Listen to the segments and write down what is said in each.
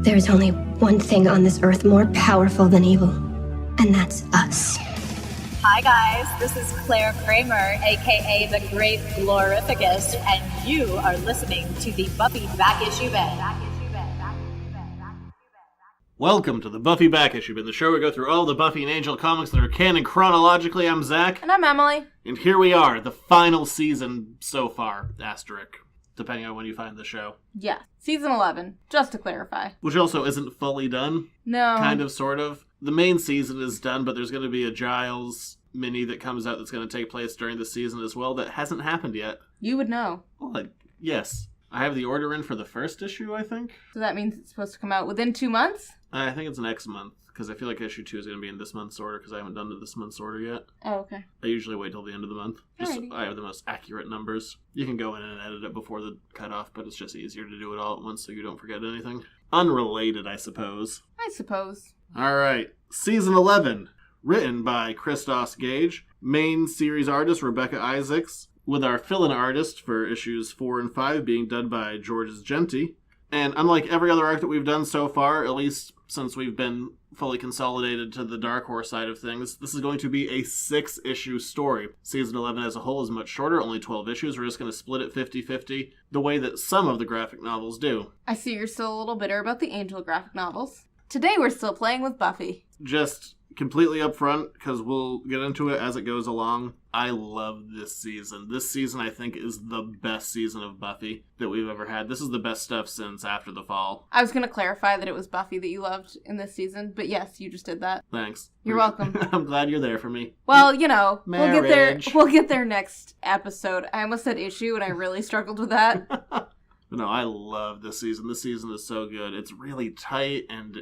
There's only one thing on this earth more powerful than evil, and that's us. Hi guys, this is Claire Kramer, aka the Great Glorificus, and you are listening to the Buffy Back Issue Bin. Welcome to the Buffy Back Issue Bin, the show where we go through all the Buffy and Angel comics that are canon chronologically. I'm Zach. And I'm Emily. And here we are, the final season so far, asterisk, depending on when you find the show. Yeah, season 11, just to clarify. Which also isn't fully done. No. Kind of, sort of. The main season is done, but there's going to be a Giles mini that comes out that's going to take place during the season as well that hasn't happened yet. You would know. Well, yes. I have the order in for the first issue, I think. So that means it's supposed to come out within 2 months? I think it's next month, because I feel like issue 2 is going to be in this month's order, because I haven't done this month's order yet. Oh, okay. I usually wait till the end of the month. Just so Alrighty. I have the most accurate numbers. You can go in and edit it before the cutoff, but it's just easier to do it all at once so you don't forget anything. Unrelated, I suppose. I suppose. Alright, Season 11. Written by Christos Gage. Main series artist Rebecca Isaacs. With our fill-in artist for issues 4 and 5 being done by Georges Genti. And unlike every other arc that we've done so far, at least since we've been fully consolidated to the Dark Horse side of things, this is going to be a 6-issue story. Season 11 as a whole is much shorter, only 12 issues. We're just going to split it 50-50, the way that some of the graphic novels do. I see you're still a little bitter about the Angel graphic novels. Today we're still playing with Buffy. Just completely upfront, because we'll get into it as it goes along. I love this season. This season, I think, is the best season of Buffy that we've ever had. This is the best stuff since After the Fall. I was going to clarify that it was Buffy that you loved in this season, but yes, you just did that. Thanks. You're welcome. I'm glad you're there for me. Well, you know, Marriage. we'll get there next episode. I almost said issue, and I really struggled with that. But no, I love this season. This season is so good. It's really tight, and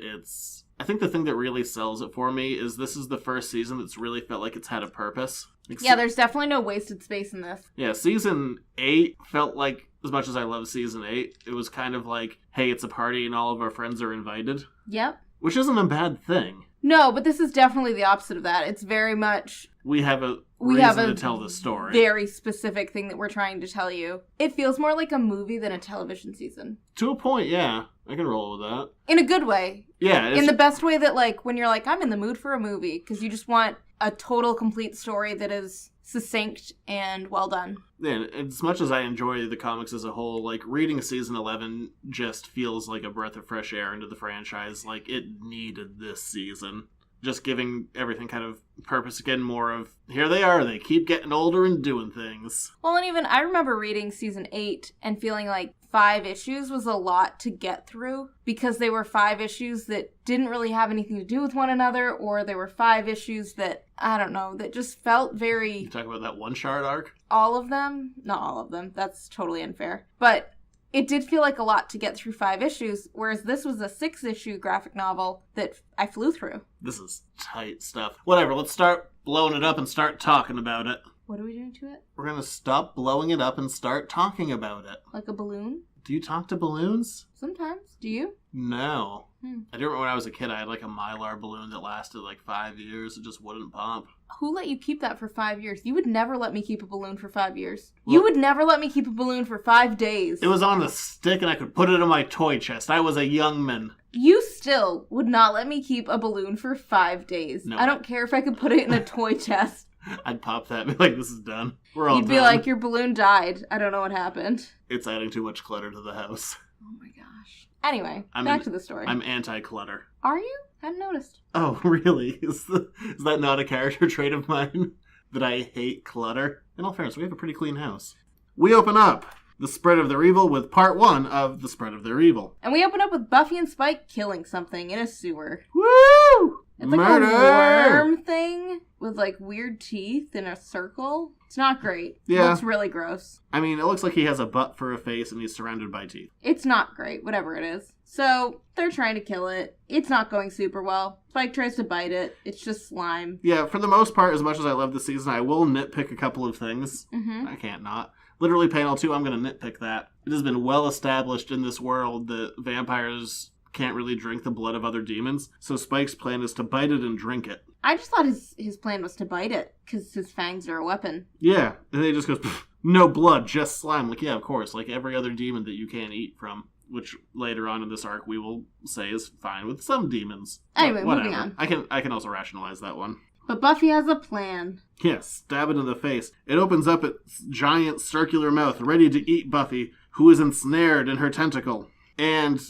I think the thing that really sells it for me is this is the first season that's really felt like it's had a purpose. Yeah, there's definitely no wasted space in this. Yeah, season 8 felt like, as much as I love season 8, it was kind of like, hey, it's a party and all of our friends are invited. Yep. Which isn't a bad thing. No, but this is definitely the opposite of that. It's very much... We have a reason to tell the story. Very specific thing that we're trying to tell you. It feels more like a movie than a television season. To a point, yeah. I can roll with that. In a good way. Yeah. In the best way that, like, when you're like, I'm in the mood for a movie, because you just want a total, complete story that is succinct and well done. Yeah, as much as I enjoy the comics as a whole, like, reading season 11 just feels like a breath of fresh air into the franchise. Like, it needed this season. Just giving everything kind of purpose again, more of, here they are, they keep getting older and doing things. Well, and even, I remember reading season 8 and feeling like 5 issues was a lot to get through, because they were 5 issues that didn't really have anything to do with one another, or they were 5 issues that, I don't know, that just felt very... You talk about that one-shot arc? All of them? Not all of them, that's totally unfair. But... it did feel like a lot to get through 5 issues, whereas this was a 6-issue graphic novel that I flew through. This is tight stuff. Whatever, let's start blowing it up and start talking about it. What are we doing to it? We're gonna stop blowing it up and start talking about it. Like a balloon? Do you talk to balloons? Sometimes. Do you? No. I do remember when I was a kid, I had like a Mylar balloon that lasted like 5 years. It just wouldn't pump. Who let you keep that for 5 years? You would never let me keep a balloon for 5 years. Well, you would never let me keep a balloon for 5 days. It was on a stick and I could put it in my toy chest. I was a young man. You still would not let me keep a balloon for 5 days. No, I don't care if I could put it in a toy chest. I'd pop that and be like, this is done. We're all You'd done. be like, your balloon died. I don't know what happened. It's adding too much clutter to the house. Oh my gosh. Anyway, back to the story. I'm anti-clutter. Are you? Hadn't noticed. Oh, really? Is that not a character trait of mine? That I hate clutter? In all fairness, we have a pretty clean house. We open up the spread of their evil with part 1 of the spread of their evil. And we open up with Buffy and Spike killing something in a sewer. Woo! It's like Murder! a worm thing with like weird teeth in a circle. It's not great. Yeah. It looks really gross. I mean, it looks like he has a butt for a face and he's surrounded by teeth. It's not great, whatever it is. So, they're trying to kill it. It's not going super well. Spike tries to bite it. It's just slime. Yeah, for the most part, as much as I love this season, I will nitpick a couple of things. Mm-hmm. I can't not. Literally, panel 2, I'm going to nitpick that. It has been well established in this world that vampires can't really drink the blood of other demons, so Spike's plan is to bite it and drink it. I just thought his plan was to bite it, because his fangs are a weapon. Yeah, and then he just goes, no blood, just slime. Like, yeah, of course, like every other demon that you can't eat from. which later on in this arc we will say is fine with some demons. Anyway, whatever. moving on. I can also rationalize that one. But Buffy has a plan. Yes, stab it in the face. It opens up its giant circular mouth, ready to eat Buffy, who is ensnared in her tentacle. And,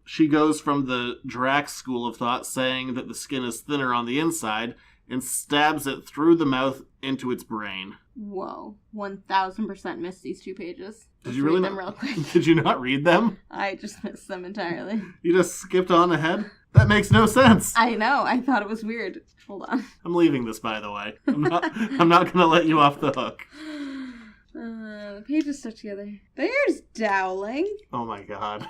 she goes from the Drax school of thought saying that the skin is thinner on the inside and stabs it through the mouth into its brain. Whoa. 1000% missed these 2 pages. Did you really read them real quick? Did you not read them? I just missed them entirely. You just skipped on ahead? That makes no sense. I know. I thought it was weird. Hold on. I'm leaving this, by the way. I'm not going to let you off the hook. The pages stuck together. There's Dowling. Oh my god.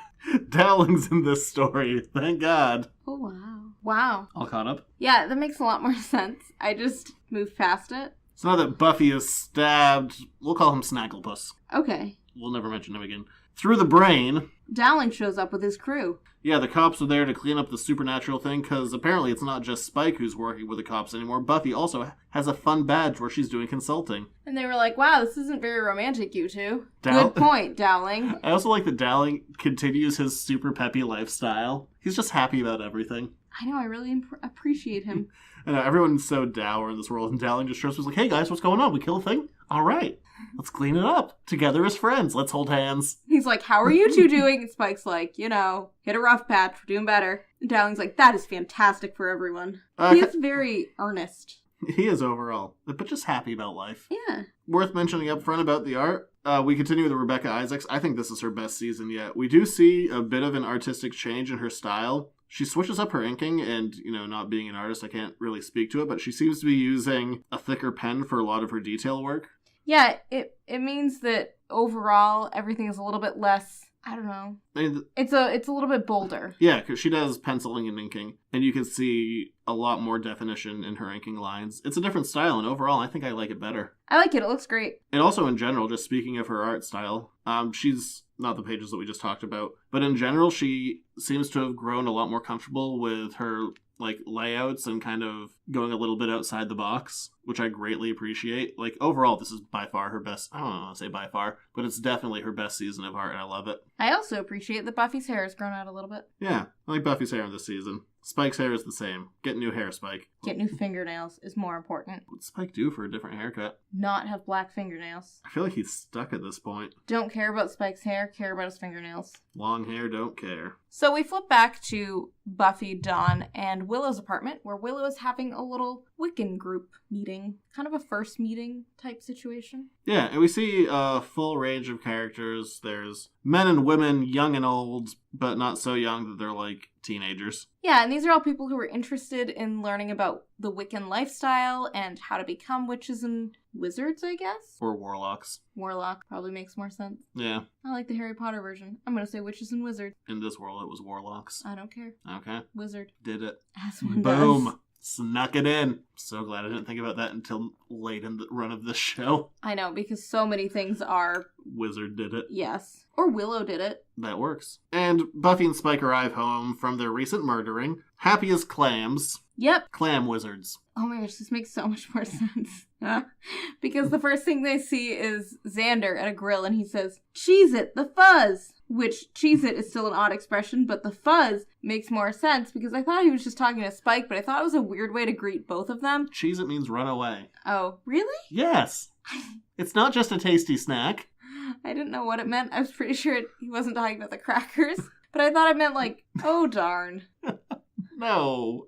Dowling's in this story. Thank God. Oh, wow. Wow. All caught up? Yeah, that makes a lot more sense. I just moved past it. So now that Buffy is stabbed, we'll call him Snagglepuss. Okay. We'll never mention him again. Through the brain. Dowling shows up with his crew. Yeah, the cops are there to clean up the supernatural thing, because apparently it's not just Spike who's working with the cops anymore. Buffy also has a fun badge where she's doing consulting. And they were like, wow, this isn't very romantic, you two. Good point, Dowling. I also like that Dowling continues his super peppy lifestyle. He's just happy about everything. I know, I really appreciate him. I know, everyone's so dour in this world, and Dowling just shows up like, hey guys, what's going on? We kill a thing? All right, let's clean it up. Together as friends, let's hold hands. He's like, how are you two doing? And Spike's like, hit a rough patch, we're doing better. And Dowling's like, that is fantastic for everyone. He is very earnest. He is overall, but just happy about life. Yeah. Worth mentioning up front about the art, we continue with Rebecca Isaacs. I think this is her best season yet. We do see a bit of an artistic change in her style. She switches up her inking, and, not being an artist, I can't really speak to it, but she seems to be using a thicker pen for a lot of her detail work. Yeah, it means that overall everything is a little bit less, I don't know. It's a little bit bolder. Yeah, because she does penciling and inking, and you can see a lot more definition in her inking lines. It's a different style, and overall, I think I like it better. I like it. It looks great. And also, in general, just speaking of her art style, she's not the pages that we just talked about, but in general, she seems to have grown a lot more comfortable with her layouts and kind of going a little bit outside the box, which I greatly appreciate. Overall, this is by far her best. I don't want to say by far, but it's definitely her best season of art, and I love it. I also appreciate that Buffy's hair has grown out a little bit. Yeah, I like Buffy's hair in this season. Spike's hair is the same. Get new hair, Spike. Get new fingernails is more important. What'd Spike do for a different haircut? Not have black fingernails. I feel like he's stuck at this point. Don't care about Spike's hair, care about his fingernails. Long hair, don't care. So we flip back to Buffy, Dawn, and Willow's apartment, where Willow is having a little Wiccan group meeting. Kind of a first meeting type situation. Yeah, and we see a full range of characters. There's men and women, young and old, but not so young that they're teenagers. Yeah, and these are all people who are interested in learning about the Wiccan lifestyle and how to become witches and wizards, I guess? Or warlocks. Warlock probably makes more sense. Yeah. I like the Harry Potter version. I'm going to say witches and wizards. In this world, it was warlocks. I don't care. Okay. Wizard. Did it. As one Boom. does. Snuck it in. So glad I didn't think about that until late in the run of this show. I know, because so many things are... Wizard did it. Yes. Or Willow did it. That works. And Buffy and Spike arrive home from their recent murdering, happy as clams. Yep. Clam wizards. Oh my gosh, this makes so much more sense. Because the first thing they see is Xander at a grill, and he says, Cheez-It, the fuzz! Which, Cheez-It is still an odd expression, but the fuzz makes more sense, because I thought he was just talking to Spike, but I thought it was a weird way to greet both of them. Cheez-It means run away. Oh, really? Yes! It's not just a tasty snack. I didn't know what it meant. I was pretty sure he wasn't talking about the crackers, but I thought it meant oh darn. No.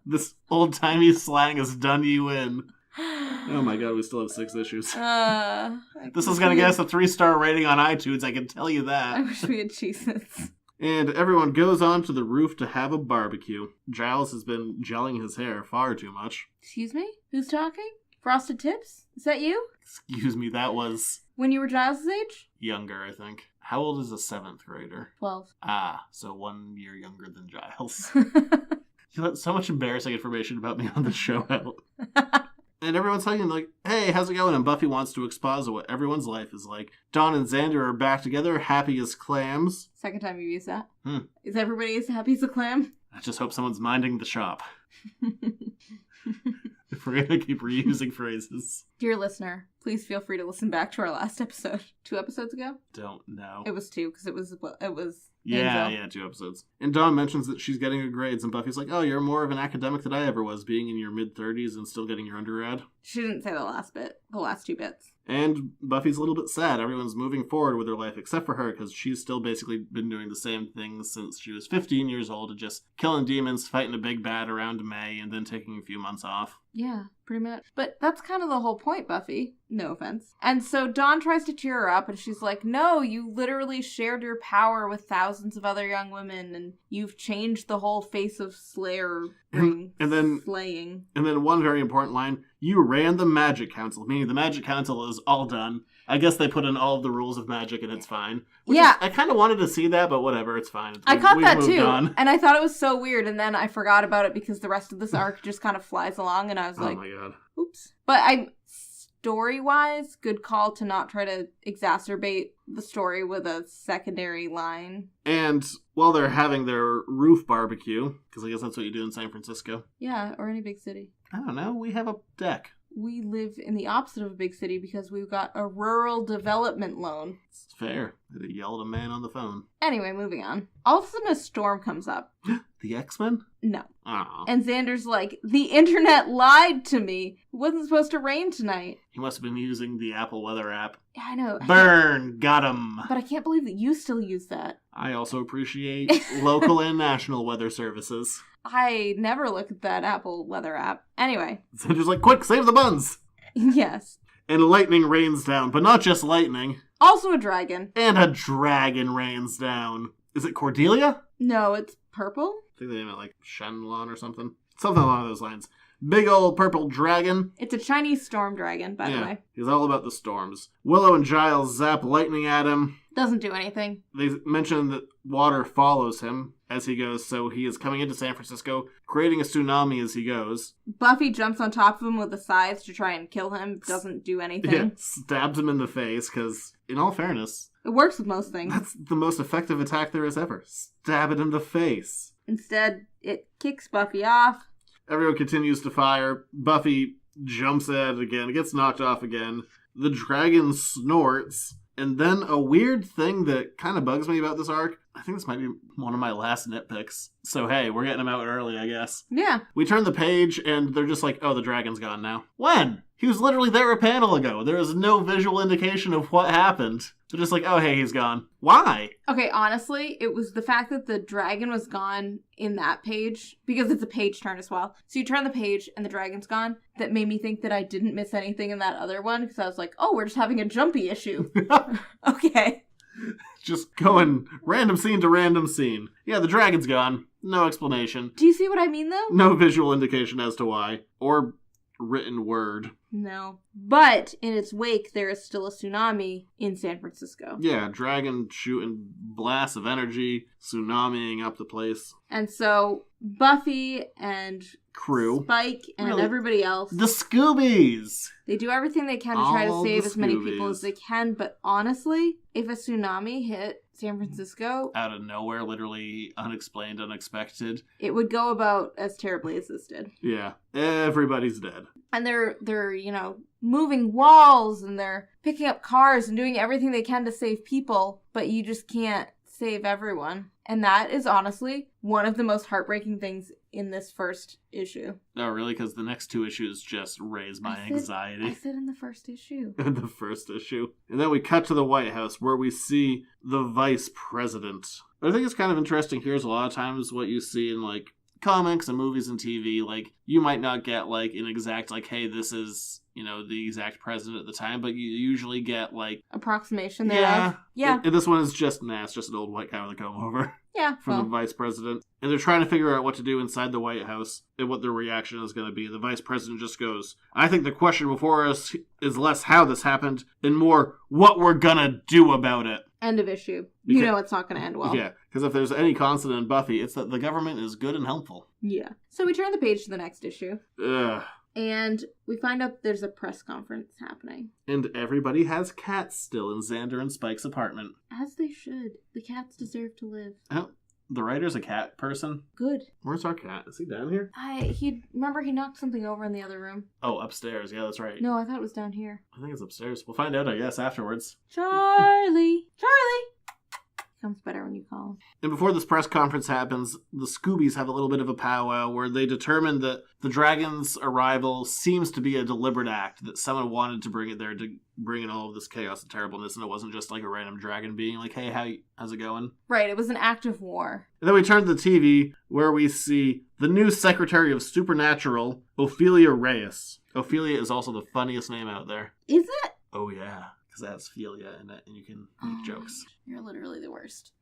This old-timey slang has done you in. Oh my god, we still have 6 issues. This is gonna get us a 3-star rating on iTunes, I can tell you that. I wish we had Cheez-Its. And everyone goes on to the roof to have a barbecue. Giles has been gelling his hair far too much. Excuse me? Who's talking? Frosted Tips? Is that you? Excuse me, that was... When you were Giles' age? Younger, I think. How old is a 7th grader? 12. Ah, so 1 year younger than Giles. You let so much embarrassing information about me on the show out. And everyone's talking hey, how's it going? And Buffy wants to exposit what everyone's life is like. Dawn and Xander are back together, happy as clams. Second time you've used that. Is everybody as happy as a clam? I just hope someone's minding the shop. if we're going to keep reusing phrases. Dear listener, please feel free to listen back to our last episode. 2 episodes ago? Don't know. It was 2, because it was Yeah, Angel. yeah, 2 episodes. And Dawn mentions that she's getting good grades, and Buffy's like, oh, you're more of an academic than I ever was, being in your mid-30s and still getting your undergrad. She didn't say the last 2 bits. And Buffy's a little bit sad. Everyone's moving forward with their life except for her, because she's still basically been doing the same things since she was 15 years old, of just killing demons, fighting a big bad around May, and then taking a few months off. Yeah, pretty much. But that's kind of the whole point, Buffy. No offense. And so Dawn tries to cheer her up, and she's like, no, you literally shared your power with thousands of other young women, and you've changed the whole face of Slayer and then slaying. And then one very important line, you ran the Magic Council, meaning the Magic Council is all done. I guess they put in all of the rules of magic and it's fine. I kind of wanted to see that, but whatever, it's fine. I caught that too, and I thought it was so weird, and then I forgot about it because the rest of this arc just kind of flies along, and I was like, oh my god. Oops. But story-wise, good call to not try to exacerbate the story with a secondary line. And while they're having their roof barbecue, because I guess that's what you do in San Francisco. Yeah, or any big city. I don't know, we have a deck. We live in the opposite of a big city because we've got a rural development loan. It's fair. I yelled at a man on the phone. Anyway, moving on. All of a sudden a storm comes up. The X-Men? No. Aww. And Xander's like, the internet lied to me. It wasn't supposed to rain tonight. He must have been using the Apple Weather app. Yeah, I know. Burn! Got him! But I can't believe that you still use that. I also appreciate local and national weather services. I never look at that Apple Weather app. Anyway. Xander's like, quick, save the buns! Yes. And lightning rains down, but not just lightning. Also a dragon. And a dragon rains down. Is it Cordelia? No, it's purple. I think they meant like Shenlong or something. Something along those lines. Big old purple dragon. It's a Chinese storm dragon, by the way. He's all about the storms. Willow and Giles zap lightning at him. Doesn't do anything. They mention that water follows him as he goes, so he is coming into San Francisco, creating a tsunami as he goes. Buffy jumps on top of him with a scythe to try and kill him. Doesn't do anything. Yeah, stabs him in the face, because, in all fairness... It works with most things. That's the most effective attack there is ever. Stab it in the face. Instead, it kicks Buffy off. Everyone continues to fire. Buffy jumps at it again. It gets knocked off again. The dragon snorts. And then a weird thing that kind of bugs me about this arc, I think this might be one of my last nitpicks. So hey, we're getting them out early, I guess. Yeah. We turn the page and they're just like, oh, the dragon's gone now. When? He was literally there a panel ago. There was no visual indication of what happened. They're just like, oh, hey, he's gone. Why? Okay, honestly, it was the fact that the dragon was gone in that page, because it's a page turn as well. So you turn the page and the dragon's gone, that made me think that I didn't miss anything in that other one, because I was like, oh, we're just having a jumpy issue. Okay. Just going random scene to random scene. Yeah, the dragon's gone. No explanation. Do you see what I mean, though? No visual indication as to why. Or written word. No. But in its wake, there is still a tsunami in San Francisco. Yeah, dragon shooting blasts of energy, tsunamiing up the place. And so Buffy and crew, Spike and everybody else, the Scoobies, they do everything they can to try to save as many people as they can. But honestly, if a tsunami hit San Francisco out of nowhere, literally unexplained, unexpected, it would go about as terribly as this did. Yeah, everybody's dead. And they're moving walls and they're picking up cars and doing everything they can to save people, but you just can't save everyone. And that is honestly one of the most heartbreaking things in this first issue. Oh, really? Because the next 2 issues just raise my anxiety. I said in the first issue. In the first issue. And then we cut to the White House, where we see the vice president. But I think it's kind of interesting here is a lot of times what you see in, like, comics and movies and TV, like, you might not get, like, an exact, like, hey, this is, the exact president at the time, but you usually get, like... approximation thereof. Yeah. And this one is just, it's just an old white guy with a comb over. Yeah. From the vice president. And they're trying to figure out what to do inside the White House and what their reaction is going to be. The vice president just goes, I think the question before us is less how this happened and more what we're going to do about it. End of issue. Because, it's not going to end well. Yeah, because if there's any constant in Buffy, it's that the government is good and helpful. Yeah. So we turn the page to the next issue. Ugh. And we find out there's a press conference happening. And everybody has cats still in Xander and Spike's apartment. As they should. The cats deserve to live. Oh, the writer's a cat person. Good. Where's our cat? Is he down here? Remember he knocked something over in the other room. Oh, upstairs. Yeah, that's right. No, I thought it was down here. I think it's upstairs. We'll find out, I guess, afterwards. Charlie! Comes better when you call him. And before this press conference happens, the Scoobies have a little bit of a powwow where they determine that the dragon's arrival seems to be a deliberate act, that someone wanted to bring it there to bring in all of this chaos and terribleness, and it wasn't just like a random dragon being like, hey, how's it going? Right, it was an act of war. And then we turn to the TV where we see the new Secretary of Supernatural, Ophelia Reyes. Ophelia is also the funniest name out there. Is it? Oh, yeah. Because it has Ophelia in it, and you can make jokes. You're literally the worst.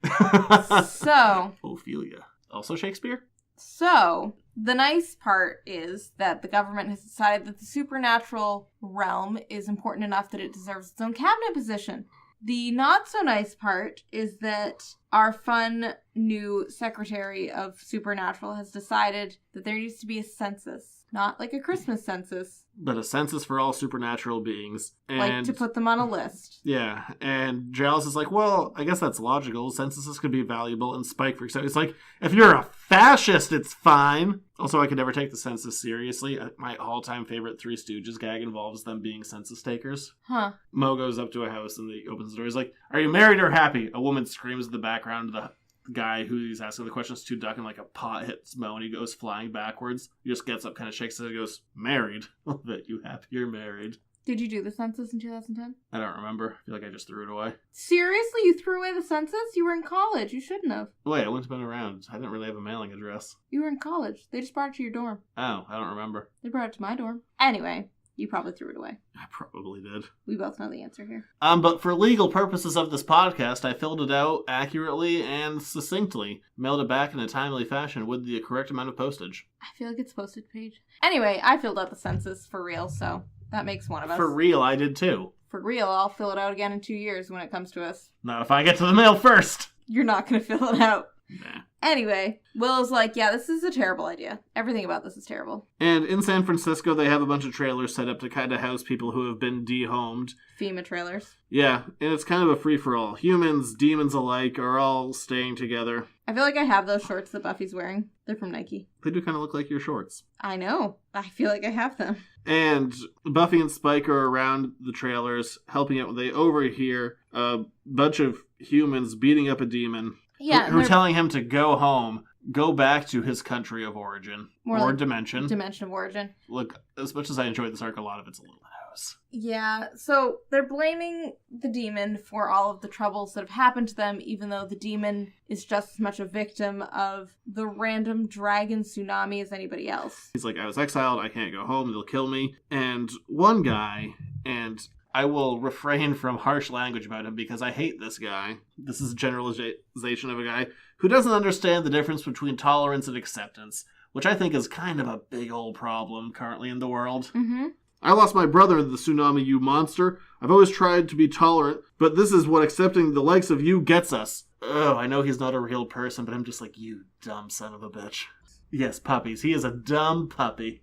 So. Ophelia. Also Shakespeare? So, the nice part is that the government has decided that the supernatural realm is important enough that it deserves its own cabinet position. The not so nice part is that our fun new Secretary of Supernatural has decided that there needs to be a census. Not like a Christmas census. But a census for all supernatural beings. And like to put them on a list. Yeah, and Giles is like, well, I guess that's logical. Censuses could be valuable. And Spike freaks out. He's like, if you're a fascist, it's fine. Also, I could never take the census seriously. My all-time favorite Three Stooges gag involves them being census takers. Huh. Mo goes up to a house and he opens the door. He's like, are you married or happy? A woman screams in the background. The guy who he's asking the questions to duck, and like a pot hits Mo and he goes flying backwards. He just gets up, kind of shakes it, and goes, married? I bet you happy you're married. Did you do the census in 2010? I don't remember. I feel like I just threw it away. Seriously? You threw away the census? You were in college. You shouldn't have. Wait, I wouldn't have been around. I didn't really have a mailing address. You were in college. They just brought it to your dorm. Oh, I don't remember. They brought it to my dorm. Anyway, you probably threw it away. I probably did. We both know the answer here. But for legal purposes of this podcast, I filled it out accurately and succinctly. Mailed it back in a timely fashion with the correct amount of postage. I feel like it's postage page. Anyway, I filled out the census for real, so that makes one of us. For real, I did too. For real, I'll fill it out again in 2 years when it comes to us. Not if I get to the mail first. You're not going to fill it out. Nah. Anyway, Willow's like, yeah, this is a terrible idea. Everything about this is terrible. And in San Francisco, they have a bunch of trailers set up to kind of house people who have been dehomed. FEMA trailers. Yeah, and it's kind of a free-for-all. Humans, demons alike are all staying together. I feel like I have those shorts that Buffy's wearing. They're from Nike. They do kind of look like your shorts. I know. I feel like I have them. And Buffy and Spike are around the trailers, helping out. They overhear a bunch of humans beating up a demon. Yeah, who are telling him to go home, go back to his country of origin. More or like dimension. Dimension of origin. Look, as much as I enjoyed this arc, a lot of it's a little house. Yeah, so they're blaming the demon for all of the troubles that have happened to them, even though the demon is just as much a victim of the random dragon tsunami as anybody else. He's like, I was exiled, I can't go home, they'll kill me. And one guy, and I will refrain from harsh language about him because I hate this guy. This is a generalization of a guy who doesn't understand the difference between tolerance and acceptance, which I think is kind of a big old problem currently in the world. Mm-hmm. I lost my brother in the tsunami, you monster. I've always tried to be tolerant, but this is what accepting the likes of you gets us. Oh, I know he's not a real person, but I'm just like, you dumb son of a bitch. Yes, puppies. He is a dumb puppy.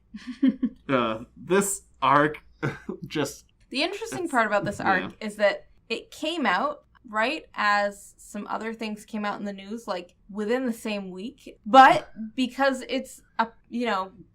This arc just... The interesting part about this arc is that it came out right as some other things came out in the news, like within the same week. But because it's a,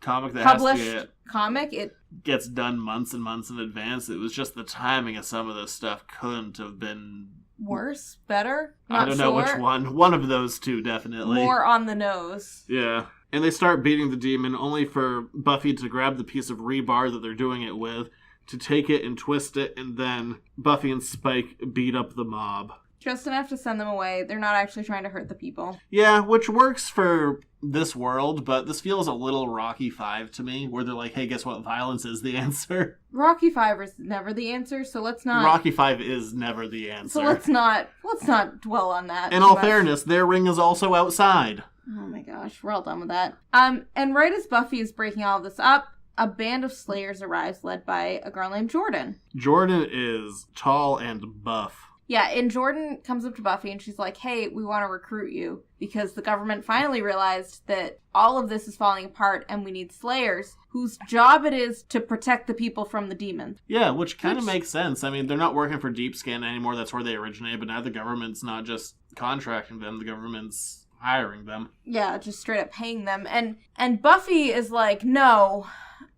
comic that published comic, it gets done months and months in advance. It was just the timing of some of this stuff couldn't have been worse, better. I don't know which one. One of those two, definitely. More on the nose. Yeah. And they start beating the demon, only for Buffy to grab the piece of rebar that they're doing it with, to take it and twist it, and then Buffy and Spike beat up the mob. Just enough to send them away. They're not actually trying to hurt the people. Yeah, which works for this world, but this feels a little Rocky 5 to me, where they're like, hey, guess what? Violence is the answer. Rocky 5 is never the answer, so let's not... Rocky 5 is never the answer. So let's not dwell on that. In all fairness, their ring is also outside. Oh my gosh, we're all done with that. And right as Buffy is breaking all of this up, a band of slayers arrives led by a girl named Jordan. Jordan is tall and buff. Yeah, and Jordan comes up to Buffy and she's like, hey, we want to recruit you because the government finally realized that all of this is falling apart and we need slayers whose job it is to protect the people from the demons. Yeah, which kind of makes sense. I mean, they're not working for Deep Scan anymore. That's where they originated, but now the government's not just contracting them. The government's hiring them. Yeah, just straight up paying them. And Buffy is like, no,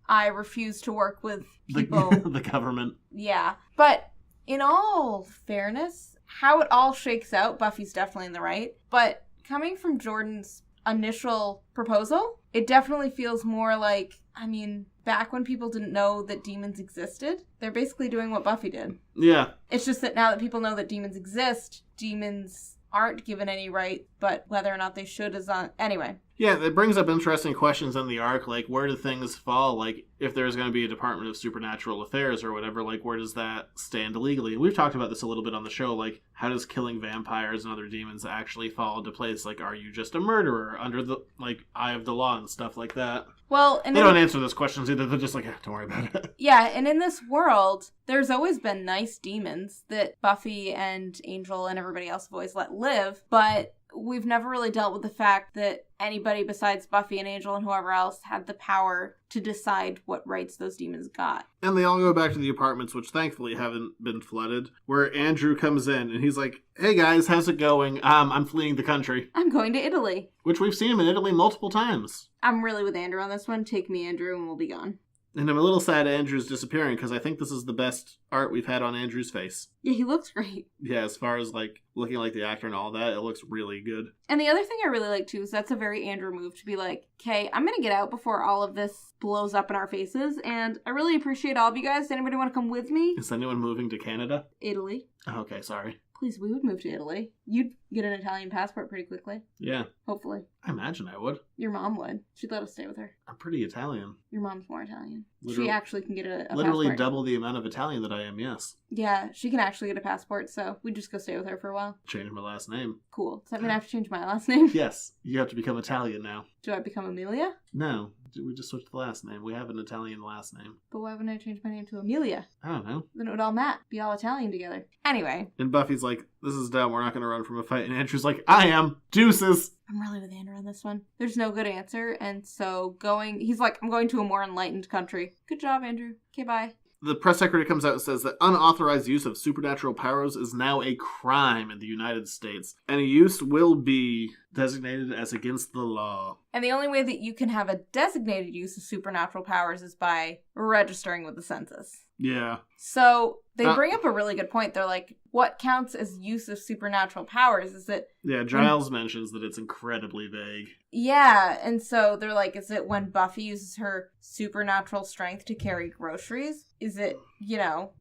I refuse to work with people. The government. Yeah. But in all fairness, how it all shakes out, Buffy's definitely in the right. But coming from Jordan's initial proposal, it definitely feels more like, I mean, back when people didn't know that demons existed, they're basically doing what Buffy did. Yeah. It's just that now that people know that demons exist, demons aren't given any right, but whether or not they should is on... Anyway. Yeah, it brings up interesting questions in the arc, like where do things fall? Like, if there's going to be a Department of Supernatural Affairs or whatever, like where does that stand legally? We've talked about this a little bit on the show, like how does killing vampires and other demons actually fall into place? Like, are you just a murderer under the, like, eye of the law and stuff like that? Well, and they don't answer those questions either. They're just like, don't worry about it. Yeah, and in this world, there's always been nice demons that Buffy and Angel and everybody else have always let live, but we've never really dealt with the fact that anybody besides Buffy and Angel and whoever else had the power to decide what rights those demons got. And they all go back to the apartments, which thankfully haven't been flooded, where Andrew comes in and he's like, hey guys, how's it going? I'm fleeing the country. I'm going to Italy. Which we've seen him in Italy multiple times. I'm really with Andrew on this one. Take me, Andrew, and we'll be gone. And I'm a little sad Andrew's disappearing because I think this is the best art we've had on Andrew's face. Yeah, he looks great. Yeah, as far as like looking like the actor and all that, it looks really good. And the other thing I really like too is that's a very Andrew move to be like, okay, I'm gonna get out before all of this blows up in our faces, and I really appreciate all of you guys. Does anybody want to come with me? Is anyone moving to Canada? Italy. Oh, okay, sorry. Please, we would move to Italy. You'd get an Italian passport pretty quickly. Yeah. Hopefully. I imagine I would. Your mom would. She'd let us stay with her. I'm pretty Italian. Your mom's more Italian. Literally, she actually can get a literally passport. double the amount of Italian that I am, yes. Yeah, she can actually get a passport, so we'd just go stay with her for a while. Change my last name. Cool. Does that mean I have to change my last name? Yes, you have to become Italian now. Do I become Amelia? No, we just switched the last name. We have an Italian last name. But why wouldn't I change my name to Amelia? I don't know. Then it would all be all Italian together. Anyway. And Buffy's like, this is dumb, we're not going to run from a fight. And Andrew's like, I am. Deuces. I'm really with Andrew on this one. There's no good answer, and so he's like, I'm going to a more enlightened country. Good job, Andrew. Okay, bye. The press secretary comes out and says that unauthorized use of supernatural powers is now a crime in the United States. Any use will be designated as against the law. And the only way that you can have a designated use of supernatural powers is by registering with the census. Yeah. So they bring up a really good point. They're like, what counts as use of supernatural powers? Is it... Yeah, Giles mentions that it's incredibly vague. Yeah, and so they're like, is it when Buffy uses her supernatural strength to carry groceries? Is it,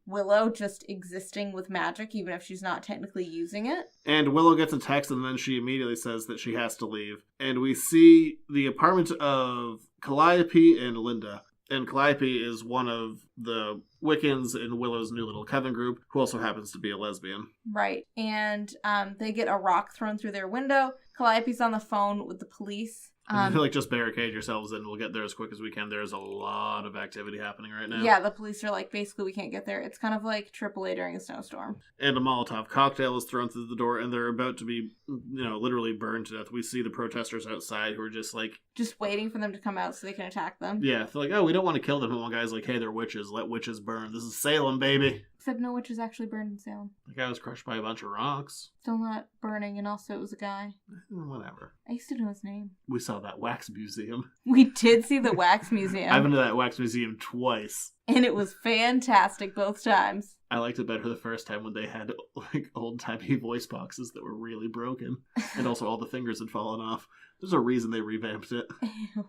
Willow just existing with magic even if she's not technically using it? And Willow gets a text and then she immediately says that she has to leave. And we see the apartment of Calliope and Linda. And Calliope is one of the Wiccans in Willow's new little coven group, who also happens to be a lesbian. Right. And they get a rock thrown through their window. Calliope's on the phone with the police. Just barricade yourselves and we'll get there as quick as we can. There's a lot of activity happening right now. Yeah, the police are like, basically, we can't get there. It's kind of like AAA during a snowstorm. And a Molotov cocktail is thrown through the door and they're about to be, literally burned to death. We see the protesters outside who are just like... Just waiting for them to come out so they can attack them. Yeah, they're like, oh, we don't want to kill them. And one guy's like, hey, they're witches. Let witches burn. This is Salem, baby. Except no witches actually burned in Salem. The guy was crushed by a bunch of rocks. Still not burning, and also it was a guy. Whatever. I used to know his name. We saw that wax museum. We did see the wax museum. I've been to that wax museum twice. And it was fantastic both times. I liked it better the first time when they had like old-timey voice boxes that were really broken. And also all the fingers had fallen off. There's a reason they revamped it. Ew.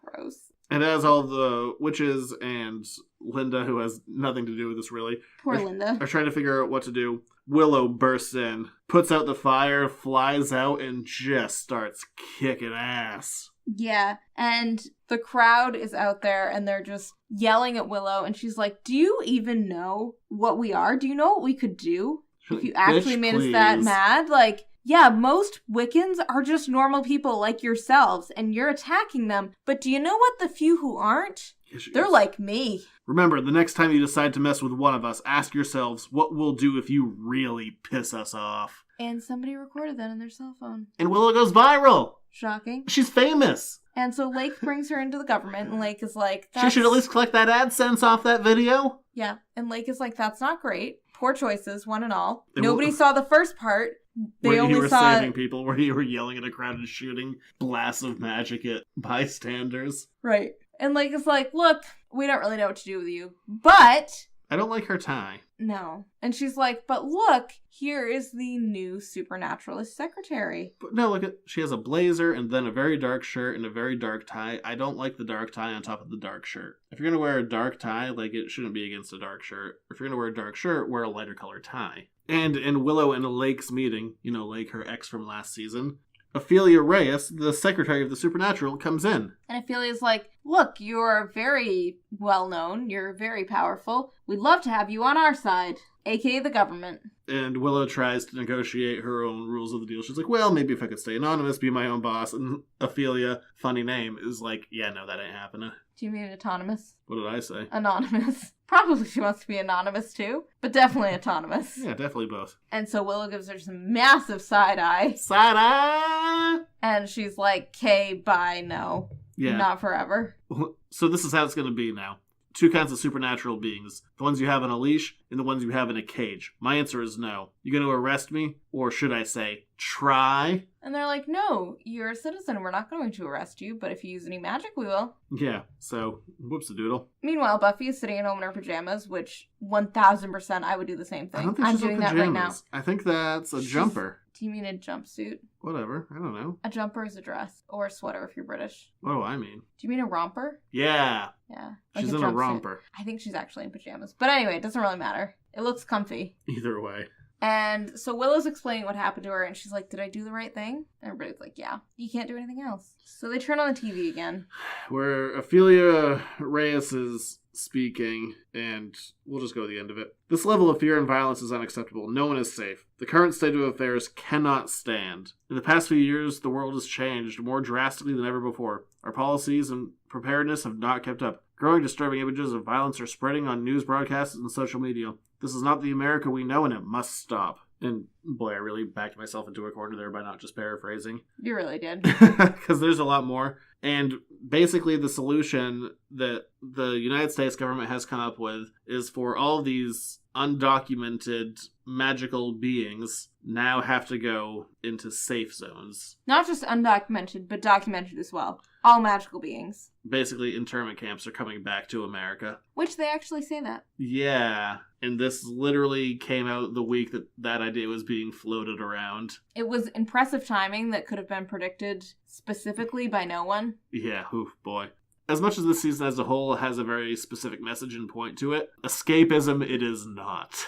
Gross. And as all the witches and Linda, who has nothing to do with this really, Linda, are trying to figure out what to do, Willow bursts in, puts out the fire, flies out, and just starts kicking ass. Yeah, and the crowd is out there, and they're just yelling at Willow, and she's like, do you even know what we are? Do you know what we could do if you actually made us that mad? Like... Yeah, most Wiccans are just normal people like yourselves, and you're attacking them. But do you know what the few who aren't? They're like me. Remember, the next time you decide to mess with one of us, ask yourselves what we'll do if you really piss us off. And somebody recorded that on their cell phone. And Willow goes viral. Shocking. She's famous. And so Lake brings her into the government, and Lake is like... She should at least collect that AdSense off that video. Yeah, and Lake is like, that's not great. Poor choices, one and all. They Nobody saw the first part. They where you only were saw saving people, where you were yelling at a crowd and shooting blasts of magic at bystanders. Right. And Lake is like, look, we don't really know what to do with you, but... I don't like her tie. No. And she's like, but look, here is the new supernaturalist secretary. But no, look, she has a blazer and then a very dark shirt and a very dark tie. I don't like the dark tie on top of the dark shirt. If you're going to wear a dark tie, like, it shouldn't be against a dark shirt. If you're going to wear a dark shirt, wear a lighter colored tie. And in Willow and Lake's meeting, you know, Lake, her ex from last season, Ophelia Reyes, the secretary of the Supernatural, comes in. And Ophelia's like, look, you're very well known. You're very powerful. We'd love to have you on our side, aka the government. And Willow tries to negotiate her own rules of the deal. She's like, well, maybe if I could stay anonymous, be my own boss. And Ophelia, funny name, is like, yeah, no, that ain't happening. Do you mean autonomous? What did I say? Anonymous. Probably she wants to be anonymous too, but definitely autonomous. Yeah, definitely both. And so Willow gives her some massive side eye. Side eye! And she's like, "Okay, bye, no. Yeah. Not forever." So this is how it's going to be now. Two kinds of supernatural beings. The ones you have on a leash and the ones you have in a cage. My answer is no. You going to arrest me? Or should I say, try? And they're like, no, you're a citizen. We're not going to arrest you, but if you use any magic, we will. Yeah, so, whoops-a-doodle. Meanwhile, Buffy is sitting at home in her pajamas, which 1,000% I would do the same thing. I don't think I'm she's doing in that pajamas. right now. I think that's a jumper. Do you mean a jumpsuit? Whatever, I don't know. A jumper is a dress. Or a sweater if you're British. What do I mean? Do you mean a romper? Yeah. Yeah. She's in a romper. I think she's actually in pajamas. But anyway, it doesn't really matter. It looks comfy. Either way. And so Willow's explaining what happened to her, and she's like, did I do the right thing? And everybody's like, yeah. You can't do anything else. So they turn on the TV again. Where Ophelia Reyes is speaking, and we'll just go to the end of it. This level of fear and violence is unacceptable. No one is safe. The current state of affairs cannot stand. In the past few years, the world has changed more drastically than ever before. Our policies and preparedness have not kept up. Growing disturbing images of violence are spreading on news broadcasts and social media. This is not the America we know, and it must stop. And boy, I really backed myself into a corner there by not just paraphrasing. You really did. Because there's a lot more. And basically the solution that the United States government has come up with is for all these undocumented magical beings now have to go into safe zones. Not just undocumented, but documented as well. All magical beings. Basically, internment camps are coming back to America. Which they actually say that. Yeah. And this literally came out the week that that idea was being floated around. It was impressive timing that could have been predicted specifically by no one. Yeah, oof, boy. As much as this season as a whole has a very specific message and point to it, escapism it is not.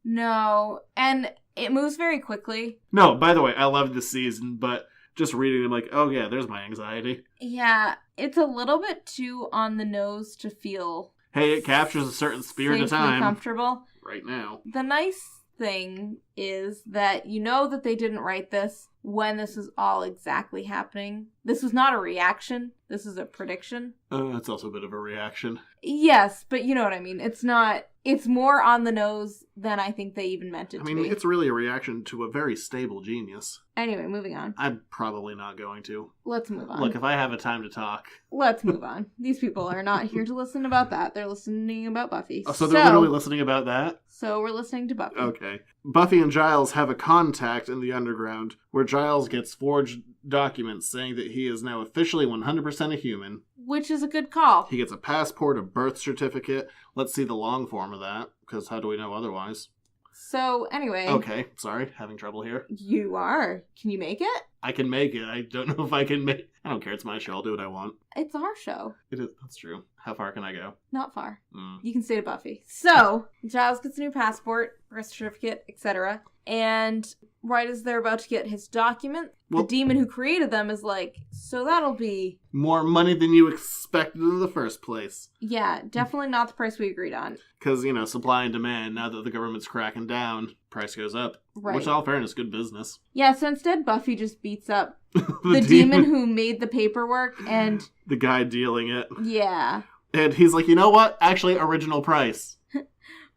No, and it moves very quickly. No, by the way, I loved this season, but just reading it, I'm like, oh yeah, there's my anxiety. Yeah, it's a little bit too on the nose to feel... Hey, it captures a certain spirit of time. Comfortable. Right now. The nice thing is that you know that they didn't write this when this is all exactly happening. This was not a reaction. This is a prediction. It's also a bit of a reaction. Yes, but you know what I mean. It's not... It's more on the nose than I think they even meant it to be. I mean, it's really a reaction to a very stable genius. Anyway, moving on. I'm probably not going to. Let's move on. Look, if I have a time to talk... Let's move on. These people are not here to listen about that. They're listening about Buffy. Oh, so they're literally listening about that? So we're listening to Buffy. Okay. Buffy and Giles have a contact in the underground where Giles gets forged documents saying that he is now officially 100% a human. Which is a good call. He gets a passport, a birth certificate. Let's see the long form of that, because how do we know otherwise? So, anyway. Okay, sorry, having trouble here. You are. Can you make it? I can make it. I don't know if I can make... I don't care, it's my show. I'll do what I want. It's our show. It is. That's true. How far can I go? Not far. You can stay to Buffy. So, Giles gets a new passport, birth certificate, etc. And right as they're about to get his document, the demon who created them is like, so that'll be... more money than you expected in the first place. Yeah, definitely not the price we agreed on. Because, you know, supply and demand, now that the government's cracking down, price goes up. Right. Which, in all fairness, good business. Yeah, so instead Buffy just beats up the demon who made the paperwork and... the guy dealing it. Yeah. And he's like, you know what? Actually, original price.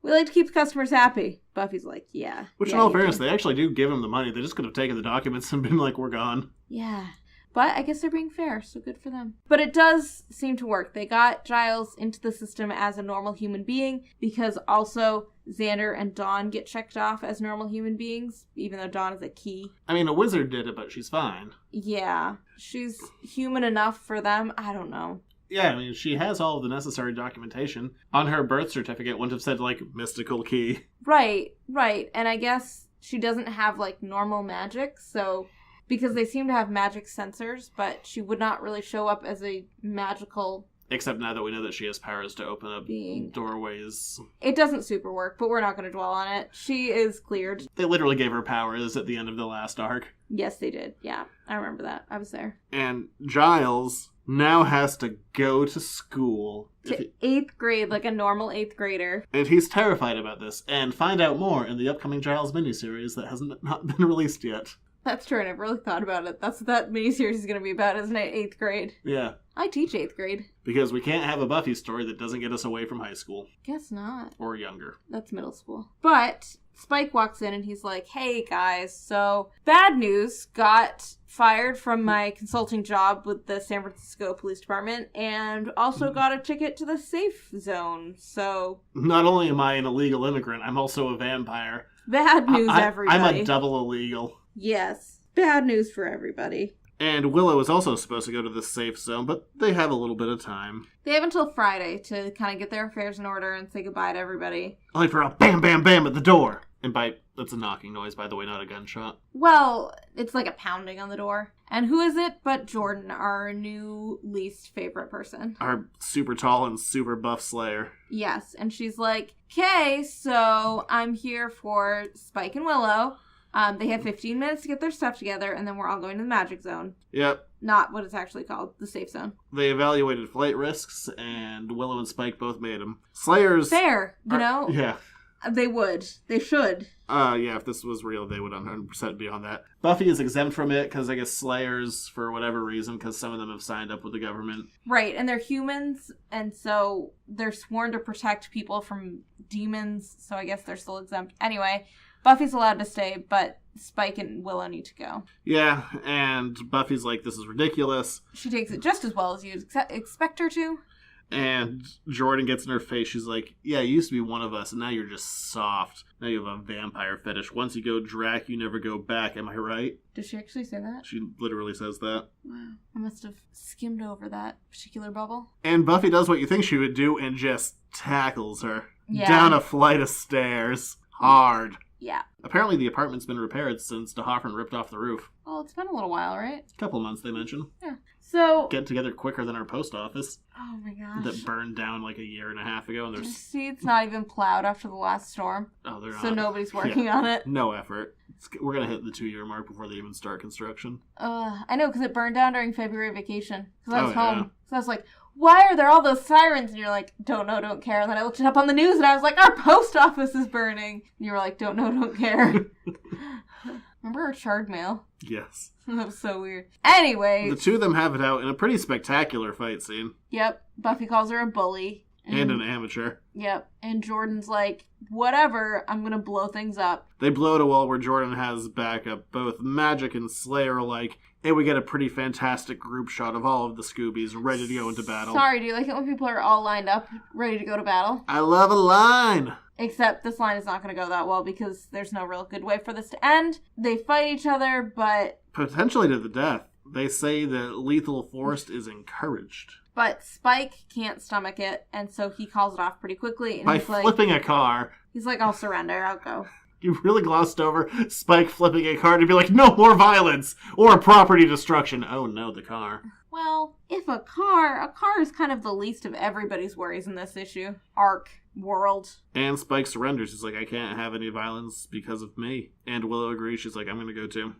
We like to keep the customers happy. Buffy's like, yeah. Which, yeah, in all fairness, they actually do give him the money. They just could have taken the documents and been like, we're gone. Yeah. But I guess they're being fair, so good for them. But it does seem to work. They got Giles into the system as a normal human being because also Xander and Dawn get checked off as normal human beings, even though Dawn is a key. I mean, a wizard did it, but she's fine. Yeah. She's human enough for them. I don't know. Yeah, I mean, she has all of the necessary documentation. On her birth certificate, wouldn't have said, like, mystical key. Right. And I guess she doesn't have, like, normal magic, so... Because they seem to have magic sensors, but she would not really show up as a magical... Except now that we know that she has powers to open up being. Doorways. It doesn't super work, but we're not going to dwell on it. She is cleared. They literally gave her powers at the end of the last arc. Yes, they did. Yeah, I remember that. I was there. And Giles now has to go to school. To 8th grade, like a normal 8th grader. And he's terrified about this. And find out more in the upcoming Giles miniseries that hasn't not been released yet. That's true, I never really thought about it. That's what that miniseries is going to be about, isn't it? 8th grade. Yeah. I teach 8th grade. Because we can't have a Buffy story that doesn't get us away from high school. Guess not. Or younger. That's middle school. But Spike walks in and he's like, hey guys, so bad news, got fired from my consulting job with the San Francisco Police Department and also got a ticket to the safe zone, so... Not only am I an illegal immigrant, I'm also a vampire. Bad news, everybody. I'm a double illegal. Yes. Bad news for everybody. And Willow is also supposed to go to the safe zone, but they have a little bit of time. They have until Friday to kind of get their affairs in order and say goodbye to everybody. Only for a bam, bam, bam at the door. And that's a knocking noise, by the way, not a gunshot. Well, it's like a pounding on the door. And who is it but Jordan, our new least favorite person? Our super tall and super buff Slayer. Yes, and she's like, okay, so I'm here for Spike and Willow. They have 15 minutes to get their stuff together, and then we're all going to the magic zone. Yep. Not what it's actually called, the safe zone. They evaluated flight risks, and Willow and Spike both made them. Slayers... Fair, you know? Yeah. They would. They should. Yeah, if this was real, they would 100% be on that. Buffy is exempt from it, because I guess Slayers, for whatever reason, because some of them have signed up with the government. Right, and they're humans, and so they're sworn to protect people from demons, so I guess they're still exempt. Anyway... Buffy's allowed to stay, but Spike and Willow need to go. Yeah, and Buffy's like, this is ridiculous. She takes it just as well as you'd expect her to. And Jordan gets in her face. She's like, yeah, you used to be one of us, and now you're just soft. Now you have a vampire fetish. Once you go Drac, you never go back. Am I right? Does she actually say that? She literally says that. Wow. I must have skimmed over that particular bubble. And Buffy does what you think she would do and just tackles her. Yeah. Down a flight of stairs. Hard. Yeah. Apparently the apartment's been repaired since DeHoffman ripped off the roof. Well, it's been a little while, right? A couple months, they mentioned. Yeah. So... Get together quicker than our post office. Oh my gosh. That burned down like a year and a half ago. And there's... See, it's not even plowed after the last storm. Oh, they're not. So nobody's working on it. No effort. We're going to hit the 2-year mark before they even start construction. I know, because it burned down during February vacation. Because I was home. Yeah. So I was like, why are there all those sirens? And you're like, don't know, don't care. And then I looked it up on the news and I was like, our post office is burning. And you were like, don't know, don't care. Remember our shard mail? Yes. That was so weird. Anyway. The two of them have it out in a pretty spectacular fight scene. Yep. Buffy calls her a bully. And an amateur. Yep. And Jordan's like, whatever, I'm going to blow things up. They blow at a wall where Jordan has backup, both magic and Slayer alike, and we get a pretty fantastic group shot of all of the Scoobies ready to go into battle. Sorry, do you like it when people are all lined up, ready to go to battle? I love a line! Except this line is not going to go that well because there's no real good way for this to end. They fight each other, but... Potentially to the death. They say that lethal force is encouraged. But Spike can't stomach it, and so he calls it off pretty quickly. And By he's flipping a car. He's like, I'll surrender, I'll go. You really glossed over Spike flipping a car to be like, no more violence or property destruction. Oh no, the car. Well, if a car is kind of the least of everybody's worries in this issue. Arc. World. And Spike surrenders. He's like, I can't have any violence because of me. And Willow agrees. She's like, I'm going to go too.